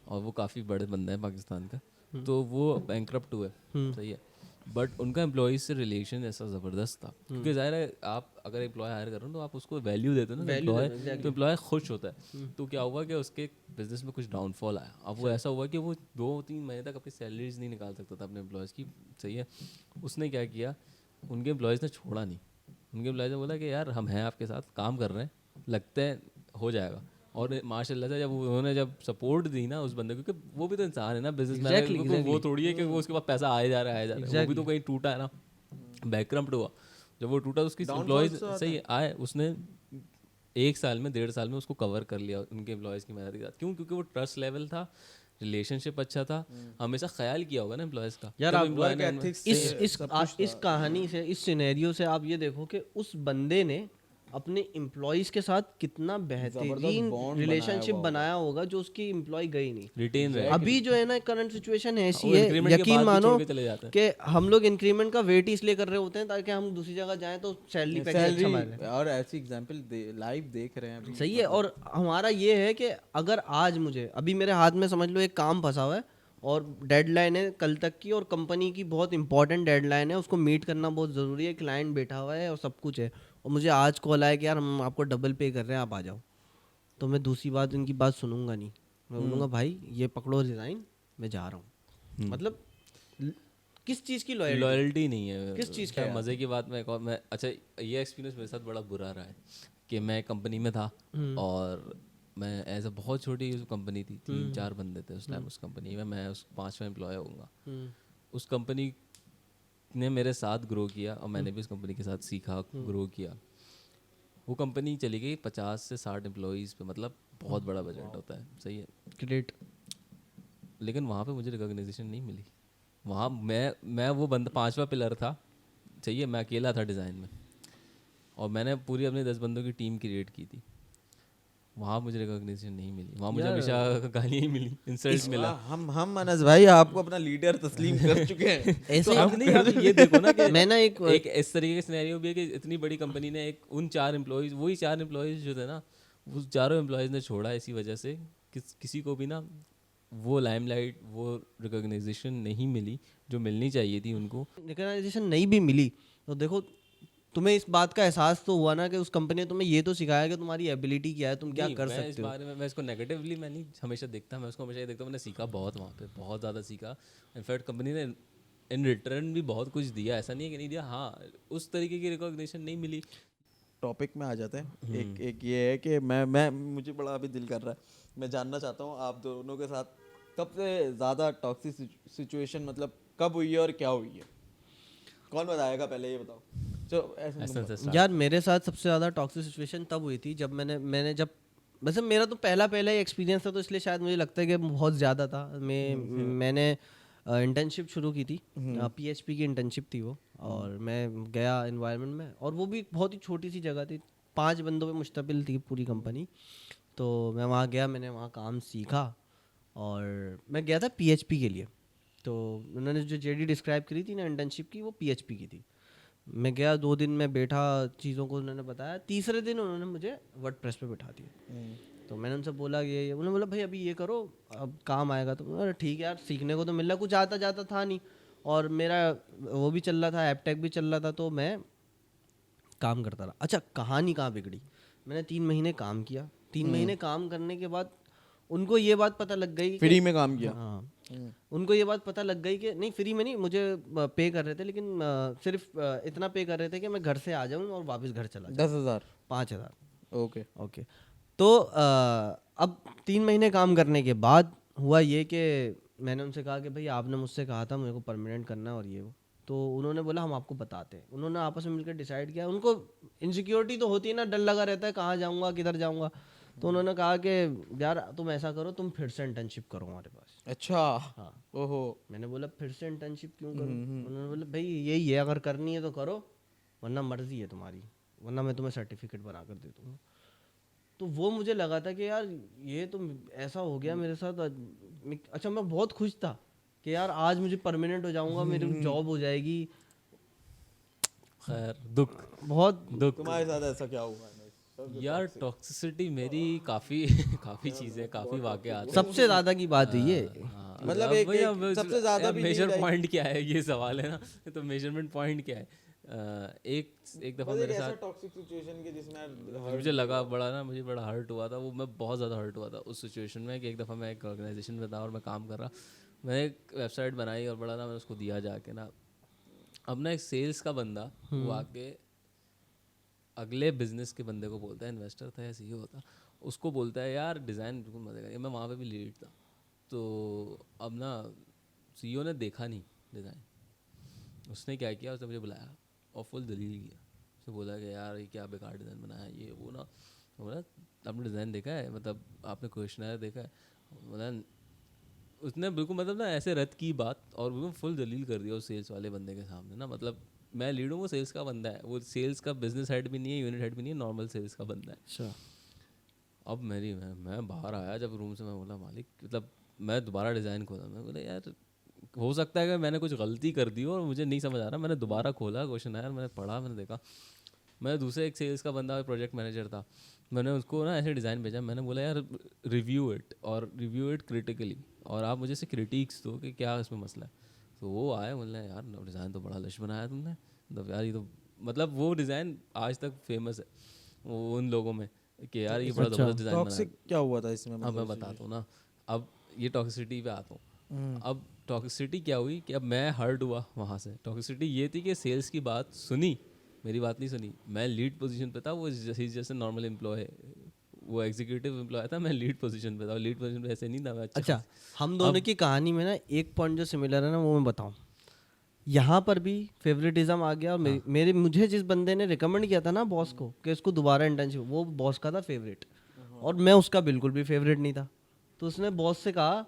और वो काफ़ी बड़े बंदा है पाकिस्तान का, तो वो बैंकरप्ट हुए, सही है, बट उनका एम्प्लॉयज से रिलेशन ऐसा ज़बरदस्त था, क्योंकि ज़ाहिर है आप अगर एम्प्लॉय हायर कर रहे हो तो आप उसको वैल्यू देते हो ना एम्प्लॉय, तो एम्प्लॉय खुश होता है। तो क्या हुआ कि उसके बिजनेस में कुछ डाउनफॉल आया। अब वो ऐसा हुआ कि वो 2-3 महीने तक अपनी सैलरीज नहीं निकाल सकता था अपने एम्प्लॉयज़ की, सही है। उसने क्या किया, उनके एम्प्लॉयज़ ने छोड़ा नहीं, उनके एम्प्लॉयज़ ने बोला कि यार हम हैं आपके साथ, काम कर रहे हैं, लगते हैं हो जाएगा। और माशाल्लाह से जब उन्होंने जब सपोर्ट दी ना उस बंदे को, क्योंकि वो भी तो इंसान है ना, बिजनेसमैन है, वो थोड़ी है कि वो उसके पास पैसा आया जा रहा है, वो भी तो कहीं टूटा है ना, बैंकरप्ट हुआ। जब वो टूटा तो उसकी एम्प्लॉयज सही आए, उसने 1 साल में 1.5 साल में उसको कवर कर लिया उनके एम्प्लॉयज़ की मेहनत के साथ। क्यों? क्योंकि वो ट्रस्ट लेवल था, रिलेशनशिप अच्छा था, हमेशा ख्याल किया होगा ना एम्प्लॉयज़ का। यार आप इस कहानी से, इस सिनेरियो से आप ये देखो कि उस बंदे ने अपने एम्प्लॉयज के साथ कितना बेहतरीन रिलेशनशिप बनाया होगा, जो उसकी एम्प्लॉय गई नहीं, रिटेन रहे। अभी जो है ना करंट सिचुएशन ऐसी वो है, increment के यकीन बाद भी मानो छोड़ के चले जाते हैं। कि हम लोग इंक्रीमेंट का वेट इसलिए कर रहे होते हैं ताकि हम दूसरी जगह जाएं तो सैलरी पैकेज अच्छा मिले। और ऐसी एग्जांपल लाइव देख रहे हैं अभी। सही है, और हमारा ये है कि अगर आज मुझे अभी मेरे हाथ में समझ लो एक काम फंसा हुआ है और डेडलाइन है कल तक की, और कंपनी की बहुत इंपॉर्टेंट डेडलाइन है, उसको मीट करना बहुत ज़रूरी है, क्लाइंट बैठा हुआ है और सब कुछ है, और मुझे आज कॉल आया कि यार हम आपको डबल पे कर रहे हैं, आप आ जाओ, तो मैं दूसरी बात उनकी बात सुनूंगा नहीं, मैं बोलूँगा भाई ये पकड़ो रिज़ाइन, मैं जा रहा हूँ। मतलब किस चीज़ की लॉयल्टी नहीं है, किस चीज़ क्या मज़े की बात। मैं अच्छा, ये एक्सपीरियंस मेरे साथ बड़ा बुरा रहा है कि मैं कंपनी में था और मैं एज अ बहुत छोटी कंपनी थी, 3-4 बंदे थे उस टाइम उस कंपनी में, मैं उस 5वां एम्प्लॉय होऊंगा। उस कंपनी ने मेरे साथ ग्रो किया और मैंने भी उस कंपनी के साथ सीखा, ग्रो किया। वो कंपनी चली गई 50 से 60 एम्प्लॉयज़ पे, मतलब बहुत बड़ा बजट होता है, सही है, ग्रेट। लेकिन वहाँ पे मुझे रिकॉग्निशन नहीं मिली। वहाँ मैं वो बंदा 5वां पिलर था, सही है, मैं अकेला था डिज़ाइन में, और मैंने पूरी अपने 10 बंदों की टीम क्रिएट की थी। वहाँ मुझे रिकॉग्निशन नहीं मिली, वहाँ मुझे हमेशा गालियाँ ही मिली, इंसल्ट मिला। हम अनस भाई आपको अपना लीडर तस्लीम कर चुके हैं। ऐसे तो अब नहीं, अब ये देखो ना कि मैं ना एक इस तरीके का सिनेरियो भी है कि इतनी बड़ी कंपनी ने उन 4 एम्प्लॉयज़, वही 4 एम्प्लॉयज़ जो थे ना, वो चारों एम्प्लॉयज़ ने छोड़ा इसी वजह से किसी को भी ना वो लाइमलाइट, वो रिकॉग्नाइजेशन नहीं मिली जो मिलनी चाहिए थी उनको। रिकॉग्नाइजेशन नहीं भी मिली तो देखो तुम्हें इस बात का एहसास तो हुआ ना कि उस कंपनी ने तुम्हें ये तो सिखाया कि तुम्हारी एबिलिटी क्या है, तुम क्या नहीं, कर मैं इस सकते हो। बारे में मैं इसको नेगेटिवली मैं नहीं हमेशा देखता, मैं उसको हमेशा ये देखता हूँ मैंने सीखा बहुत वहाँ पे, बहुत ज़्यादा सीखा। इनफैक्ट कंपनी ने इन रिटर्न भी बहुत कुछ दिया, ऐसा नहीं है कि नहीं दिया, हाँ उस तरीके की रिकॉग्निशन नहीं मिली। टॉपिक में आ जाते हैं। एक ये है कि मैं मुझे बड़ा अभी दिल कर रहा है, मैं जानना चाहता हूँ आप दोनों के साथ सबसे ज़्यादा टॉक्सिक सिचुएशन मतलब कब हुई है और क्या हुई है? कौन बताएगा पहले, ये बताओ। चलो ऐसे तुम ऐसा बताओ। यार मेरे साथ सबसे ज़्यादा टॉक्सिक सिचुएशन तब हुई थी जब मैंने जब वैसे मेरा तो पहला ही एक्सपीरियंस था, तो इसलिए शायद मुझे लगता है कि बहुत ज़्यादा था। मैंने इंटर्नशिप शुरू की थी, पीएचपी की इंटर्नशिप थी वो, और मैं गया इन्वायरमेंट में, और वो भी बहुत ही छोटी सी जगह थी, 5 बंदों पे मुश्तमिल थी पूरी कंपनी। तो मैं वहाँ गया, मैंने वहाँ काम सीखा, और मैं गया था पीएचपी के लिए। तो उन्होंने जो जेडी डिस्क्राइब करी थी ना इंटर्नशिप की, वो पीएचपी की थी। मैं गया, 2 दिन में बैठा, चीज़ों को उन्होंने बताया। तीसरे दिन उन्होंने मुझे वर्डप्रेस पे बैठा दिया। तो मैंने उनसे बोला ये उन्होंने बोला भाई अभी ये करो, अब काम आएगा। तो अरे ठीक है यार, सीखने को तो मिल रहा, कुछ आता जाता था नहीं, और मेरा वो भी चल रहा था, एपटेक भी चल रहा था, तो मैं काम करता रहा। अच्छा, कहानी कहाँ बिगड़ी, मैंने 3 महीने काम किया। 3 महीने काम करने के बाद उनको ये बात पता लग गई फ्री में काम किया? हाँ, उनको ये बात पता लग गई कि नहीं, फ्री में नहीं, मुझे पे कर रहे थे, लेकिन सिर्फ इतना पे कर रहे थे कि मैं घर से आ जाऊँ और वापस घर चला जाऊँ। 10,000? 5,000। ओके। ओके। तो अब 3 महीने काम करने के बाद हुआ ये कि मैंने उनसे कहा कि भाई आपने मुझसे कहा था मेरे को परमानेंट करना है और ये वो। तो उन्होंने बोला हम आपको बताते हैं। उन्होंने आपस में मिलकर डिसाइड किया। उनको इनसिक्योरिटी तो होती है ना, डर लगा रहता है कहाँ जाऊँगा किधर जाऊँगा। तो उन्होंने कहा कि यार तुम ऐसा करो, तुम फिर से इंटर्नशिप करो हमारे पास। अच्छा। हाँ। ओहो। मैंने बोला फिर से इंटर्नशिप क्यों करूँ? उन्होंने बोला भाई यही है, अगर करनी है तो करो, वरना मर्जी है तुम्हारी, वरना मैं तुम्हें सर्टिफिकेट बना कर दे दूँगा। तो वो मुझे लगा था कि यार ये तो ऐसा हो गया मेरे साथ। अच्छा, मैं बहुत खुश था कि यार आज मुझे परमानेंट हो जाऊंगा, मेरी जॉब हो जाएगी। खैर दुख बहुत दुख तुम्हारे साथ ऐसा क्या हुआ है? यार टॉक्सिसिटी मेरी काफ़ी काफ़ी चीज़ें, काफ़ी वाक़यात हैं। सबसे ज़्यादा की बात है ये। हाँ, मतलब अब एक वही, एक अब सबसे ज्यादा भी नहीं मेजर like- पॉइंट क्या है, ये सवाल है ना। तो मेजरमेंट पॉइंट क्या है? एक दफ़ा बस एक मेरे ऐसा साथ टॉक्सिक सिचुएशन के जिसमें मुझे लगा बड़ा ना, मुझे बड़ा हर्ट हुआ था वो, मैं बहुत ज़्यादा हर्ट हुआ था उस सिचुएशन में कि एक दफ़ा मैं एक ऑर्गेनाइजेशन में था और मैं काम कर रहा, मैंने एक वेबसाइट बनाई और बड़ा ना मैंने उसको दिया जाके ना। अब ना एक सेल्स का बंदा वो आके अगले बिजनेस के बंदे को बोलता है, इन्वेस्टर था या सीईओ होता, उसको बोलता है यार डिज़ाइन बिल्कुल मजे का। मैं वहाँ पे भी लीड था। तो अब ना सीईओ ने देखा नहीं डिज़ाइन, उसने क्या किया, उसने मुझे बुलाया और फुल दलील किया। उसने बोला कि यार ये क्या बेकार डिज़ाइन बनाया है, ये वो ना। बोला आपने डिज़ाइन देखा है, मतलब आपने क्वेश्चनर देखा है? बोला उसने बिल्कुल मतलब ना ऐसे रद्द की बात और बिल्कुल फुल दलील कर दिया उस सेल्स वाले बंदे के सामने ना। मतलब मैं लीड हूँ, वो सेल्स का बंदा है, वो सेल्स का बिजनेस हेड भी नहीं है, यूनिट हेड भी नहीं है, नॉर्मल सेल्स का बंदा है। अच्छा। अब मैं बाहर आया जब रूम से, मैं बोला मालिक, मतलब मैं दोबारा डिज़ाइन खोला, मैं बोला यार हो सकता है कि मैंने कुछ गलती कर दी हो और मुझे नहीं समझ आ रहा। मैंने दोबारा खोला क्वेश्चन आया, मैंने पढ़ा, मैंने देखा। मैं दूसरे एक सेल्स का बंदा प्रोजेक्ट मैनेजर था, मैंने उसको ना ऐसे डिज़ाइन भेजा। मैंने बोला यार रिव्यू इट, और रिव्यू इट क्रिटिकली, और आप मुझे से क्रिटिक्स दो कि क्या इसमें मसला है। तो वो आए, बोलने यार डिज़ाइन तो बड़ा लश बनाया तुमने, मतलब यार ये तो, मतलब वो डिज़ाइन आज तक फेमस है वो उन लोगों में कि यार ये बड़ा ज़बरदस्त डिज़ाइन बनाया। टॉक्सिक क्या हुआ था इसमें? अब मैं बताता हूँ ना, अब ये टॉक्सिसिटी पे आता हूँ। अब टॉक्सिसिटी क्या हुई कि अब मैं हर्ट हुआ वहाँ से। टॉक्सिसिटी ये थी कि सेल्स की बात सुनी, मेरी बात नहीं सुनी। मैं लीड पोजीशन पे था, वो जैसे नॉर्मल एम्प्लॉय है, वो एग्जीक्यूटिव एम्प्लॉय था, मैं लीड पोजीशन पे था। लीड पोजीशन पे ऐसे नहीं था मैं। अच्छा, हम दोनों की कहानी में ना एक पॉइंट जो सिमिलर है ना, वो मैं बताऊं। यहाँ पर भी फेवरेटिज्म आ गया, और मेरे मुझे जिस बंदे ने रिकमेंड किया था ना बॉस को कि इसको दोबारा इंटर्नशिप, वो बॉस का था फेवरेट, और मैं उसका बिल्कुल भी फेवरेट नहीं था। तो उसने बॉस से कहा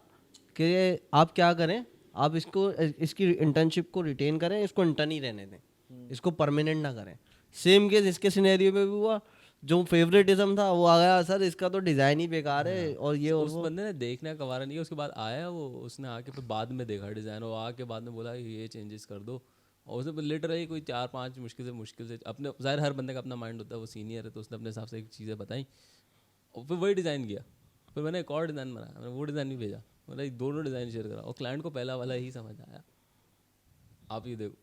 कि आप क्या करें, आप इसकी इंटर्नशिप को रिटेन करें, इसको इंटर्न ही रहने दें, इसको परमानेंट ना करें। सेम केस इसके सिनेरियो में भी हुआ। जो फेवरेटिज्म था वो आ गया, सर इसका तो डिज़ाइन ही बेकार है और ये और उस वो। बंदे ने देखने का कवारा नहीं किया। उसके बाद आया वो, उसने आके फिर बाद में देखा डिज़ाइन, और आके बाद में बोला ये चेंजेस कर दो। और उसने लिटरली कोई 4-5 मुश्किल से अपने, ज़ाहिर हर बंदे का अपना माइंड होता है, वो सीनियर है तो उसने अपने हिसाब से एक चीज़ें बताई और फिर वही डिज़ाइन किया। फिर मैंने एक और डिज़ाइन बनाया, मैंने वो डिज़ाइन भी भेजा, मतलब दोनों डिज़ाइन शेयर करा और क्लाइंट को पहला वाला ही समझ आया। आप ये देखो,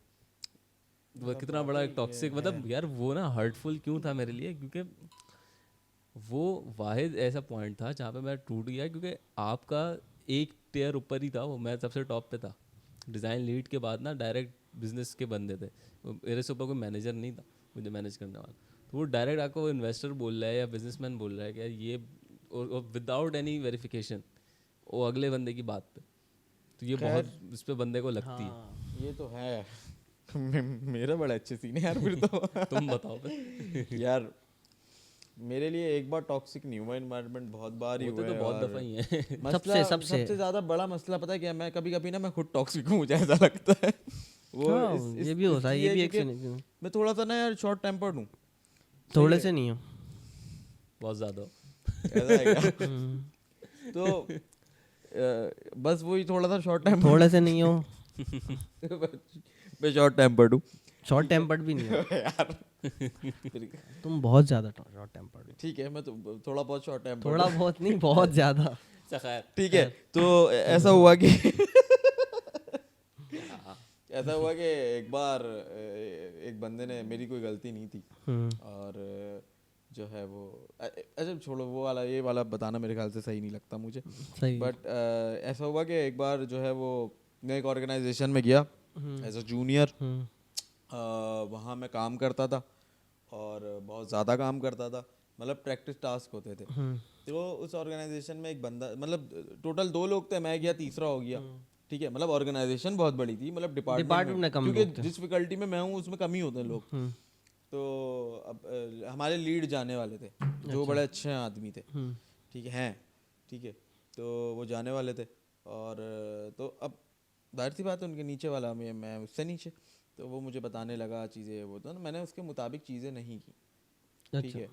वो कितना बड़ा एक टॉक्सिक, मतलब यार वो ना हर्टफुल क्यों था मेरे लिए, क्योंकि वो वाहिद ऐसा पॉइंट था जहाँ पे मैं टूट गया, क्योंकि आपका एक टेयर ऊपर ही था वो, मैं सबसे टॉप पे था डिज़ाइन लीड के बाद ना, डायरेक्ट बिजनेस के बंदे थे, मेरे से ऊपर कोई मैनेजर नहीं था मुझे मैनेज करने वाला, तो वो डायरेक्ट आपको इन्वेस्टर बोल रहा है या बिजनेसमैन बोल रहा है कि यार ये, और विदाउट एनी वेरिफिकेशन वो अगले बंदे की बात पे, तो ये बहुत इस पे बंदे को लगती है। ये तो है। मेरा बड़ा अच्छे सीन है यार फिर तो। तुम बताओ फिर। यार मेरे लिए एक बार टॉक्सिक नहीं हुआ एनवायरनमेंट, बहुत बार ही होते हुआ तो है। बहुत और दफ़ा ही है। मसला सबसे ज्यादा बड़ा मसला पता है क्या, मैं कभी कभी ना मैं खुद टॉक्सिक हूँ मुझे ऐसा लगता है। वो हाँ, ये भी होता है, ये भी क्योंकि एक मैं थोड़ा सा ना यार शॉर्ट टेम्पर्ड हूँ। थोड़े से नहीं हो, बहुत ज़्यादा। ऐसा है क्या? तो बस वही थोड़ा सा शॉर्ट टेम्पर्ड, थोड़े से नहीं हो, मैं शॉर्ट टेम्पर्ड हूँ शॉर्ट टेम्पर्ड भी नहीं हो यार। तुम बहुत ज्यादा शॉर्ट टेम्पर्ड हो। ठीक है, मैं तो थोड़ा बहुत शॉर्ट टेम्पर्ड, थोड़ा बहुत नहीं, बहुत ज्यादा। खैर ठीक है। तो ऐसा हुआ कि ऐसा हुआ कि एक बार एक बंदे ने, मेरी कोई गलती नहीं थी, और जो है वो अच्छा छोड़ो वो वाला, ये वाला बताना मेरे ख्याल से सही नहीं लगता मुझे, सही। बट ऐसा हुआ कि एक बार जो है वो मैं एक ऑर्गेनाइजेशन में गया एज अ जूनियर, वहाँ मैं काम करता था और बहुत ज़्यादा काम करता था, मतलब प्रैक्टिस टास्क होते थे। तो उस ऑर्गेनाइजेशन में एक बंदा, मतलब टोटल 2 लोग थे, मैं गया तीसरा हो गया, ठीक है, मतलब ऑर्गेनाइजेशन बहुत बड़ी थी, मतलब डिपार्टमेंट में कम, क्योंकि जिस फैकल्टी में मैं हूँ उसमें कम ही होते हैं लोग। तो अब हमारे लीड जाने वाले थे, जो बड़े अच्छे आदमी थे, ठीक है, ठीक है, तो वो जाने वाले थे, और तो अब जाहिर सी बात है उनके नीचे वाला मैं उससे नीचे, तो वो मुझे बताने लगा चीज़ें, वो तो मैंने उसके मुताबिक चीज़ें नहीं की, ठीक है,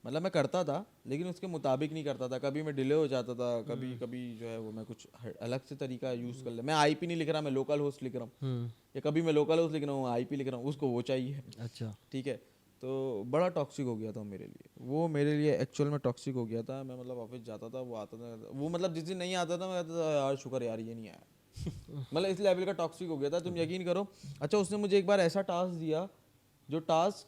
मतलब मैं करता था लेकिन उसके मुताबिक नहीं करता था, कभी मैं डिले हो जाता था, कभी कभी जो है वो मैं कुछ अलग से तरीका यूज़ कर ले, मैं आईपी नहीं लिख रहा, मैं लोकल होस्ट लिख रहा हूँ, या कभी मैं लोकल होस्ट लिख रहा हूँ आईपी लिख रहा हूँ, उसको वो चाहिए। अच्छा, ठीक है, तो बड़ा टॉक्सिक हो गया था मेरे लिए, वो मेरे लिए एक्चुअल में टॉक्सिक हो गया था। मैं मतलब ऑफिस जाता था, वो आता था, वो मतलब जिस दिन नहीं आता था मैं कहता था यार शुक्र यार ये नहीं आया। मतलब इस लेवल का टॉक्सिक हो गया था, तुम यकीन करो। अच्छा, उसने मुझे एक बार ऐसा टास्क दिया जो टास्क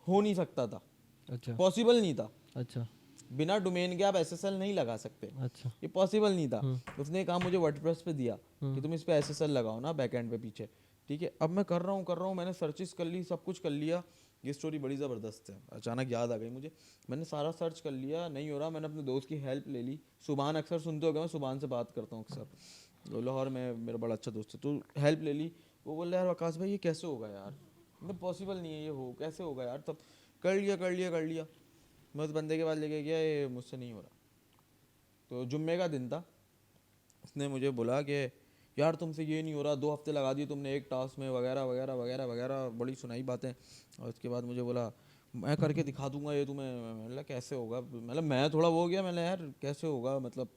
हो नहीं सकता था, अच्छा, पॉसिबल नहीं था, अच्छा, बिना डोमेन के आप एसएसएल नहीं लगा सकते, अच्छा, ये पॉसिबल नहीं था। उसने काम मुझे वर्डप्रेस पे दिया कि तुम इस पे एसएसएल लगाओ ना बैकएंड पे पीछे, ठीक है। अब मैं कर रहा हूँ, मैंने सर्चेस कर ली, सब कुछ कर लिया। ये स्टोरी बड़ी ज़बरदस्त है, अचानक याद आ गई मुझे। मैंने सारा सर्च कर लिया, नहीं हो रहा, मैंने अपने दोस्त की हेल्प ले ली। सुभान अक्सर सुनते हो गए, मैं सुभान से बात करता हूँ अक्सर, लाहौर में मेरा बड़ा अच्छा दोस्त है, तो हेल्प ले ली। वो बोल रहा यार आकाश भाई ये कैसे होगा यार, मतलब पॉसिबल नहीं है, ये हो कैसे होगा यार। तब कर लिया मैं उस बंदे के पास लेके गया, ये मुझसे नहीं हो रहा। तो जुम्मे का दिन था, उसने मुझे बोला कि यार तुमसे ये नहीं हो रहा, 2 हफ्ते लगा दिए तुमने एक टास्क में, वगैरह वगैरह वगैरह वगैरह, बड़ी सुनाई बातें। और उसके बाद मुझे बोला मैं करके दिखा दूंगा ये तुम्हें। मैंने बोला कैसे होगा, मतलब मैं थोड़ा वो हो गया, मैंने यार कैसे होगा, मतलब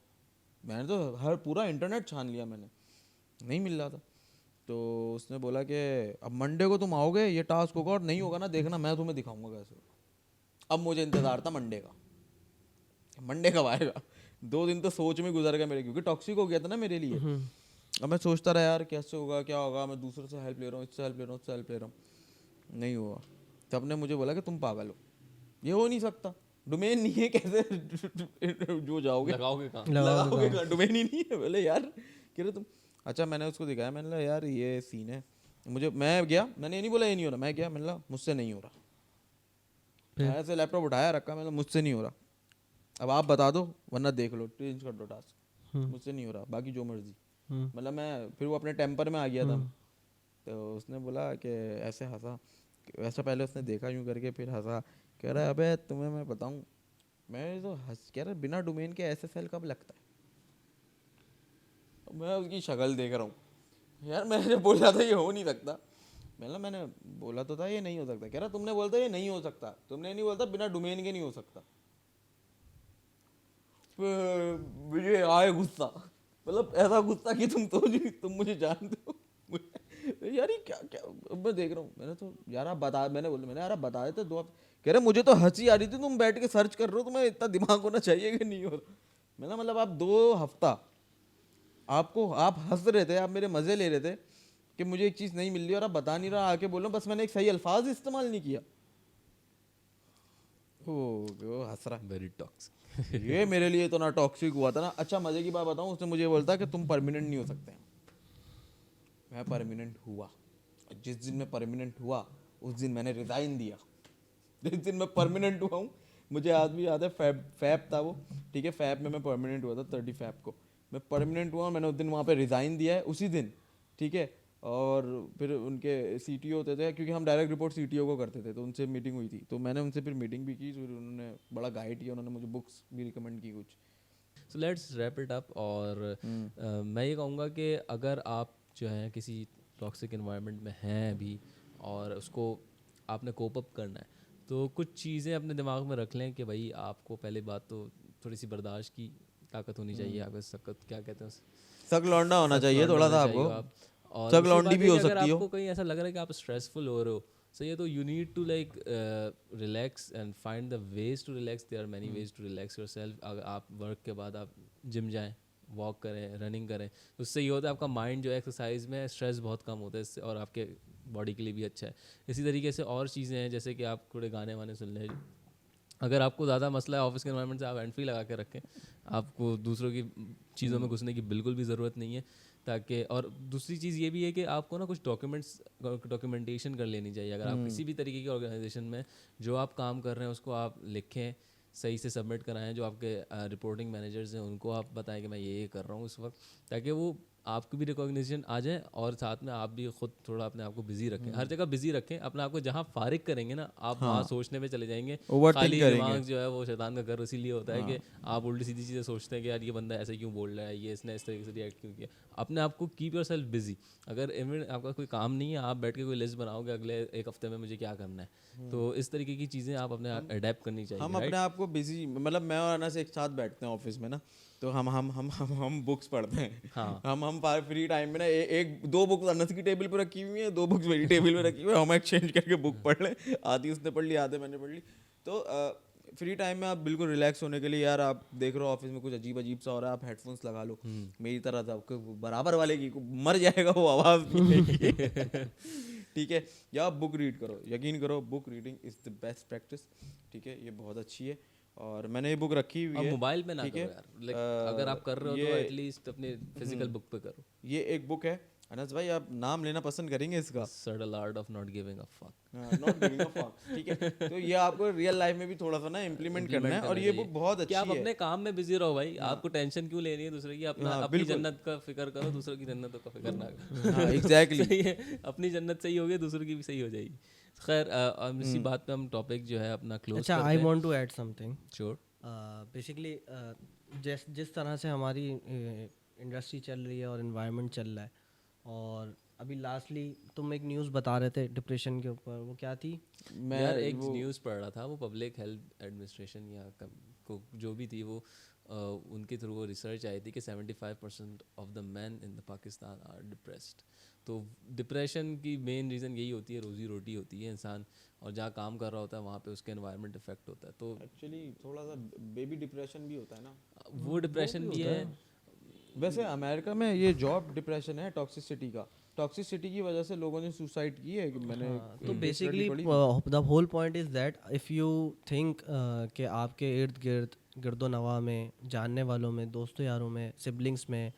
मैंने तो हर पूरा इंटरनेट छान लिया, मैंने नहीं मिल रहा था। तो उसने बोला कि अब मंडे को तुम आओगे, ये टास्क होगा और नहीं होगा ना देखना, मैं तुम्हें दिखाऊंगा कैसे होगा। अब मुझे इंतज़ार था मंडे का, मंडे कब आएगा। 2 दिन तो सोच में गुजर गया मेरे, क्योंकि टॉक्सिक हो गया था ना मेरे लिए। अब मैं सोचता रहा यार कैसे होगा, क्या होगा, मैं दूसरे से हेल्प ले रहा हूँ, इससे हेल्प ले रहा हूँ, उससे हेल्प ले रहा हूँ, नहीं हुआ। तब ने मुझे बोला कि तुम पागल हो, ये हो नहीं सकता, डोमेन नहीं है, कैसे जो जाओगे लगाओगे कहाँ? लगाओगे कहाँ, डोमेन ही नहीं है। बोले यार कह रहे तुम। अच्छा, मैंने उसको दिखाया, मैंने कहा यार ये सीन है। मुझे, मैं गया, मैंने ये नहीं बोला ये नहीं हो रहा, मैं गया, मैंने कहा मुझसे नहीं हो रहा, ऐसे लैपटॉप उठाया रखा, मैंने मुझसे नहीं हो रहा, अब आप बता दो वरना देख लो, चेंज कर दो टास्क, मुझसे नहीं हो रहा, बाकी जो मर्जी। मतलब मैं फिर वो अपने टेम्पर में आ गया था। तो उसने बोला कि ऐसे हंसा, वैसा पहले उसने देखा यूँ करके, फिर हंसा, कह रहा है अबे तुम्हें मैं बताऊँ। मैं तो हंस, कह रहा बिना डोमेन के एसएसएल कब लगता है। मैं उसकी शक्ल देख रहा हूँ, यार मैंने बोला था ये हो नहीं सकता, मैंने बोला तो था ये नहीं हो सकता। कह रहा तुमने बोलता ये नहीं हो सकता, तुमने नहीं बोलता बिना डोमेन के नहीं हो सकता। मुझे आए गुस्सा, मतलब ऐसा गुस्सा कि तुम मुझे जानते हो। यार ये क्या क्या, मैं देख रहा हूँ, मैंने तो यार आप बता, मैंने यार आप बता देते 2 हफ्ते। कह रहे मुझे तो हंसी आ रही थी, तुम बैठ के सर्च कर रहे हो, तुम्हें इतना दिमाग होना चाहिए कि नहीं हो रहा। मैंने मतलब आप 2 हफ्ता आपको, आप हंस रहे थे, आप मेरे मज़े ले रहे थे कि मुझे एक चीज़ नहीं मिल रही और आप बता नहीं रहा, आके बोलो बस मैंने एक सही अल्फाज इस्तेमाल नहीं किया, वो हंस रहा वेरी टॉक्सिक। ये मेरे लिए तो ना टॉक्सिक हुआ था ना। अच्छा मजे की बात बताऊं, उसने मुझे बोलता कि तुम परमानेंट नहीं हो सकते। मैं परमानेंट हुआ, जिस दिन मैं परमानेंट हुआ उस दिन मैंने रिजाइन दिया। जिस दिन मैं परमानेंट हुआ हूँ, मुझे आज भी याद है, फैब था वो, ठीक है, फैब में मैं परमानेंट हुआ था 30 फैब को मैं परमानेंट हुआ। मैंने उस दिन वहाँ पे रिज़ाइन दिया है उसी दिन, ठीक है। और फिर उनके सीटीओ होते थे, क्योंकि हम डायरेक्ट रिपोर्ट सीटीओ को करते थे, तो उनसे मीटिंग हुई थी, तो मैंने उनसे फिर मीटिंग भी की, फिर उन्होंने बड़ा गाइड किया, उन्होंने मुझे बुक्स भी रिकमेंड की कुछ। So let's wrap it up. और मैं ये कहूँगा कि अगर आप जो है किसी टॉक्सिक इन्वायरमेंट में हैं अभी और उसको आपने कोप अप करना है, तो कुछ चीज़ें अपने दिमाग में रख लें कि भाई आपको पहले बात तो थोड़ी सी बर्दाश्त की ताकत होनी चाहिए, आपको सख्त क्या कहते हैं उसे, सक लौंडा होना सख्त चाहिए लौंडा थोड़ा होना सा चाहिए आपको, आप। और सक दूसरी लौंडी बात भी है हो कि अगर सकती हो। आपको कहीं ऐसा लग रहा है कि आप स्ट्रेसफुल हो रहे हो, सही है, तो you need to like relax and find the ways to relax. There are many ways to relax yourself. अगर आप वर्क के बाद आप जिम जाएं, वॉक करें, रनिंग करें, तो उससे ये होता है आपका माइंड जो है एक्सरसाइज में स्ट्रेस बहुत कम होता है इससे, और आपके बॉडी के लिए भी अच्छा है। इसी तरीके से और चीज़ें हैं, जैसे कि आप थोड़े गाने वाने सुन लें। अगर आपको ज़्यादा मसला है ऑफिस के एनवायरनमेंट से, आप हैंड फ्री लगा के रखें, आपको दूसरों की चीज़ों में घुसने की बिल्कुल भी ज़रूरत नहीं है। ताकि, और दूसरी चीज़ ये भी है कि आपको ना कुछ डॉक्यूमेंटेशन कर लेनी चाहिए। अगर आप किसी भी तरीके की ऑर्गेनाइजेशन में जो आप काम कर रहे हैं उसको आप लिखें, सही से सबमिट कराएं, जो आपके रिपोर्टिंग मैनेजर्स हैं उनको आप बताएं कि मैं ये कर रहा हूँ इस वक्त, ताकि वो आपको भी रिकॉग्निशन आ जाए और साथ में आप भी खुद थोड़ा अपने आप को बिजी रखें। हर जगह बिजी रखें अपने आप को, जहाँ फारिग करेंगे ना आप वहाँ सोचने में चले जाएंगे। ओवरथिंक खाली करेंगे। दिमाग जो है वो शैतान का घर इसीलिए होता है कि आप उल्टी सीधी चीज़ें सोचते हैं कि यार ये बंदा ऐसे क्यों बोल रहा है, ये इसने इस तरीके से रिएक्ट क्यों किया। अपने आप को कीप योर सेल्फ बिजी। अगर इवन आपका कोई काम नहीं है, आप बैठ के कोई लिस्ट बनाओगे अगले एक हफ्ते में मुझे क्या करना है, तो इस तरीके की चीज़ें आप अपने अडेप्ट करनी चाहिए। हम अपने आप को बिजी, मतलब मैं और अनस एक साथ बैठते हैं ऑफिस में ना, तो हम बुक्स पढ़ते हैं। हाँ। हम फ्री टाइम में ना एक दो बुक्स अनस की टेबल पे रखी हुई है, दो बुक्स मेरी टेबल पे रखी हुई है, हम एक्सचेंज करके बुक पढ़ लें, आधी उसने पढ़ ली आधे मैंने पढ़ ली। तो फ्री टाइम में आप बिल्कुल रिलैक्स होने के लिए, यार आप देख रहे हो ऑफिस में कुछ अजीब अजीब सा हो रहा है, आप हेडफोन्स लगा लो, मेरी तरह था, आपको बराबर वाले की मर जाएगा वो आवाज़ ठीक है। या आप बुक रीड करो, यकीन करो book reading is the best practice, ठीक है, ये बहुत अच्छी है। और मैंने ये बुक रखी हुई अब है, मोबाइल पे ना ठीक करो है। यार, लाइक अगर आप कर रहे हो तो एटलीस्ट अपने फिजिकल बुक पे करो। ये एक बुक है अनस भाई, आप नाम लेना पसंद करेंगे इसका, subtle art of not giving a fuck. Not giving a fuck, ठीक है। तो ये आपको रियल लाइफ में भी थोड़ा सा ना इम्प्लीमेंट करना है, और ये बुक बहुत कि अच्छी आप है। अपने काम में बिजी रहो भाई, आपको टेंशन क्यों लेनी है दूसरे की, अपना अपनी जन्नत का फिक्र करो, दूसरों की जन्नत का फिक्र ना करो। एग्जैक्टली सही है, अपनी जन्नत सही होगी दूसरों की भी सही हो जाएगी। खैर इसी बात पे हम टॉपिक जो है अपना क्लोज अच्छा, करते आई हैं। Want to add something. Sure. Basically जिस तरह से हमारी इंडस्ट्री चल रही है और इन्वायरमेंट चल रहा है, और अभी लास्टली तुम एक न्यूज़ बता रहे थे डिप्रेशन के ऊपर, वो क्या थी? मैं यार एक न्यूज़ पढ़ रहा था, वो पब्लिक हेल्थ एडमिनिस्ट्रेशन या को जो भी थी वो उनके थ्रू वो रिसर्च आई थी कि 75% of the man in the Pakistan are depressed. तो डिप्रेशन की मेन रीज़न यही होती है, रोज़ी रोटी होती है इंसान, और जहाँ काम कर रहा होता है वहाँ पे उसके एनवायरनमेंट इफेक्ट होता है। तो एक्चुअली थोड़ा सा बेबी डिप्रेशन भी होता है ना, वो डिप्रेशन भी है। वैसे अमेरिका में ये जॉब डिप्रेशन है टॉक्सिसिटी का, टॉक्सिसिटी की वजह से लोगों ने सुसाइड की है कि मैंने तो basically the whole point is that if you think कि आपके इर्द गिर्द गिरदो नवा में, जानने वालों में, दोस्तों यारों में, सिबलिंग्स में,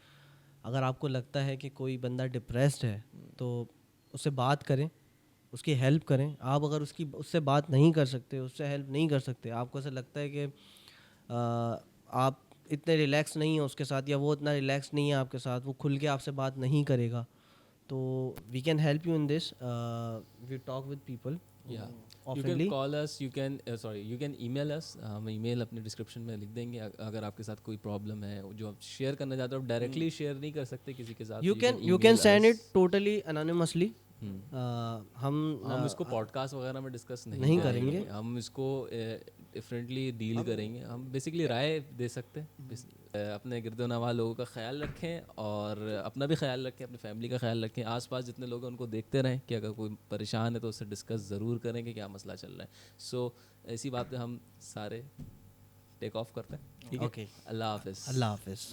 अगर आपको लगता है कि कोई बंदा डिप्रेस्ड है तो उससे बात करें, उसकी हेल्प करें। आप अगर उससे बात नहीं कर सकते, उससे हेल्प नहीं कर सकते, आपको ऐसा लगता है कि आप इतने रिलैक्स नहीं हैं उसके साथ, या वो इतना रिलैक्स नहीं है आपके साथ, वो खुल के आपसे बात नहीं करेगा, तो we can help you in this. We talk with people you can call us, you can email us. हम ईमेल अपने डिस्क्रिप्शन में लिख देंगे। अगर आपके साथ कोई प्रॉब्लम है जो आप शेयर करना चाहते हो, डायरेक्टली शेयर नहीं कर सकते किसी के साथ, you can send it totally anonymously. हम इसको पॉडकास्ट वगैरह में डिस्कस नहीं करेंगे। हम इसको डिफरेंटली डील करेंगे। हम बेसिकली राय दे सकते हैं। अपने गिरदोनवा लोगों का ख्याल रखें और अपना भी ख्याल रखें, अपनी फैमिली का ख्याल रखें। आसपास जितने लोग हैं उनको देखते रहें कि अगर कोई परेशान है तो उससे डिस्कस ज़रूर करें कि क्या मसला चल रहा है। सो ऐसी बात पे हम सारे टेक ऑफ करते हैं। ठीक है, ओके, अल्लाह हाफिज़। अल्लाह हाफिज़।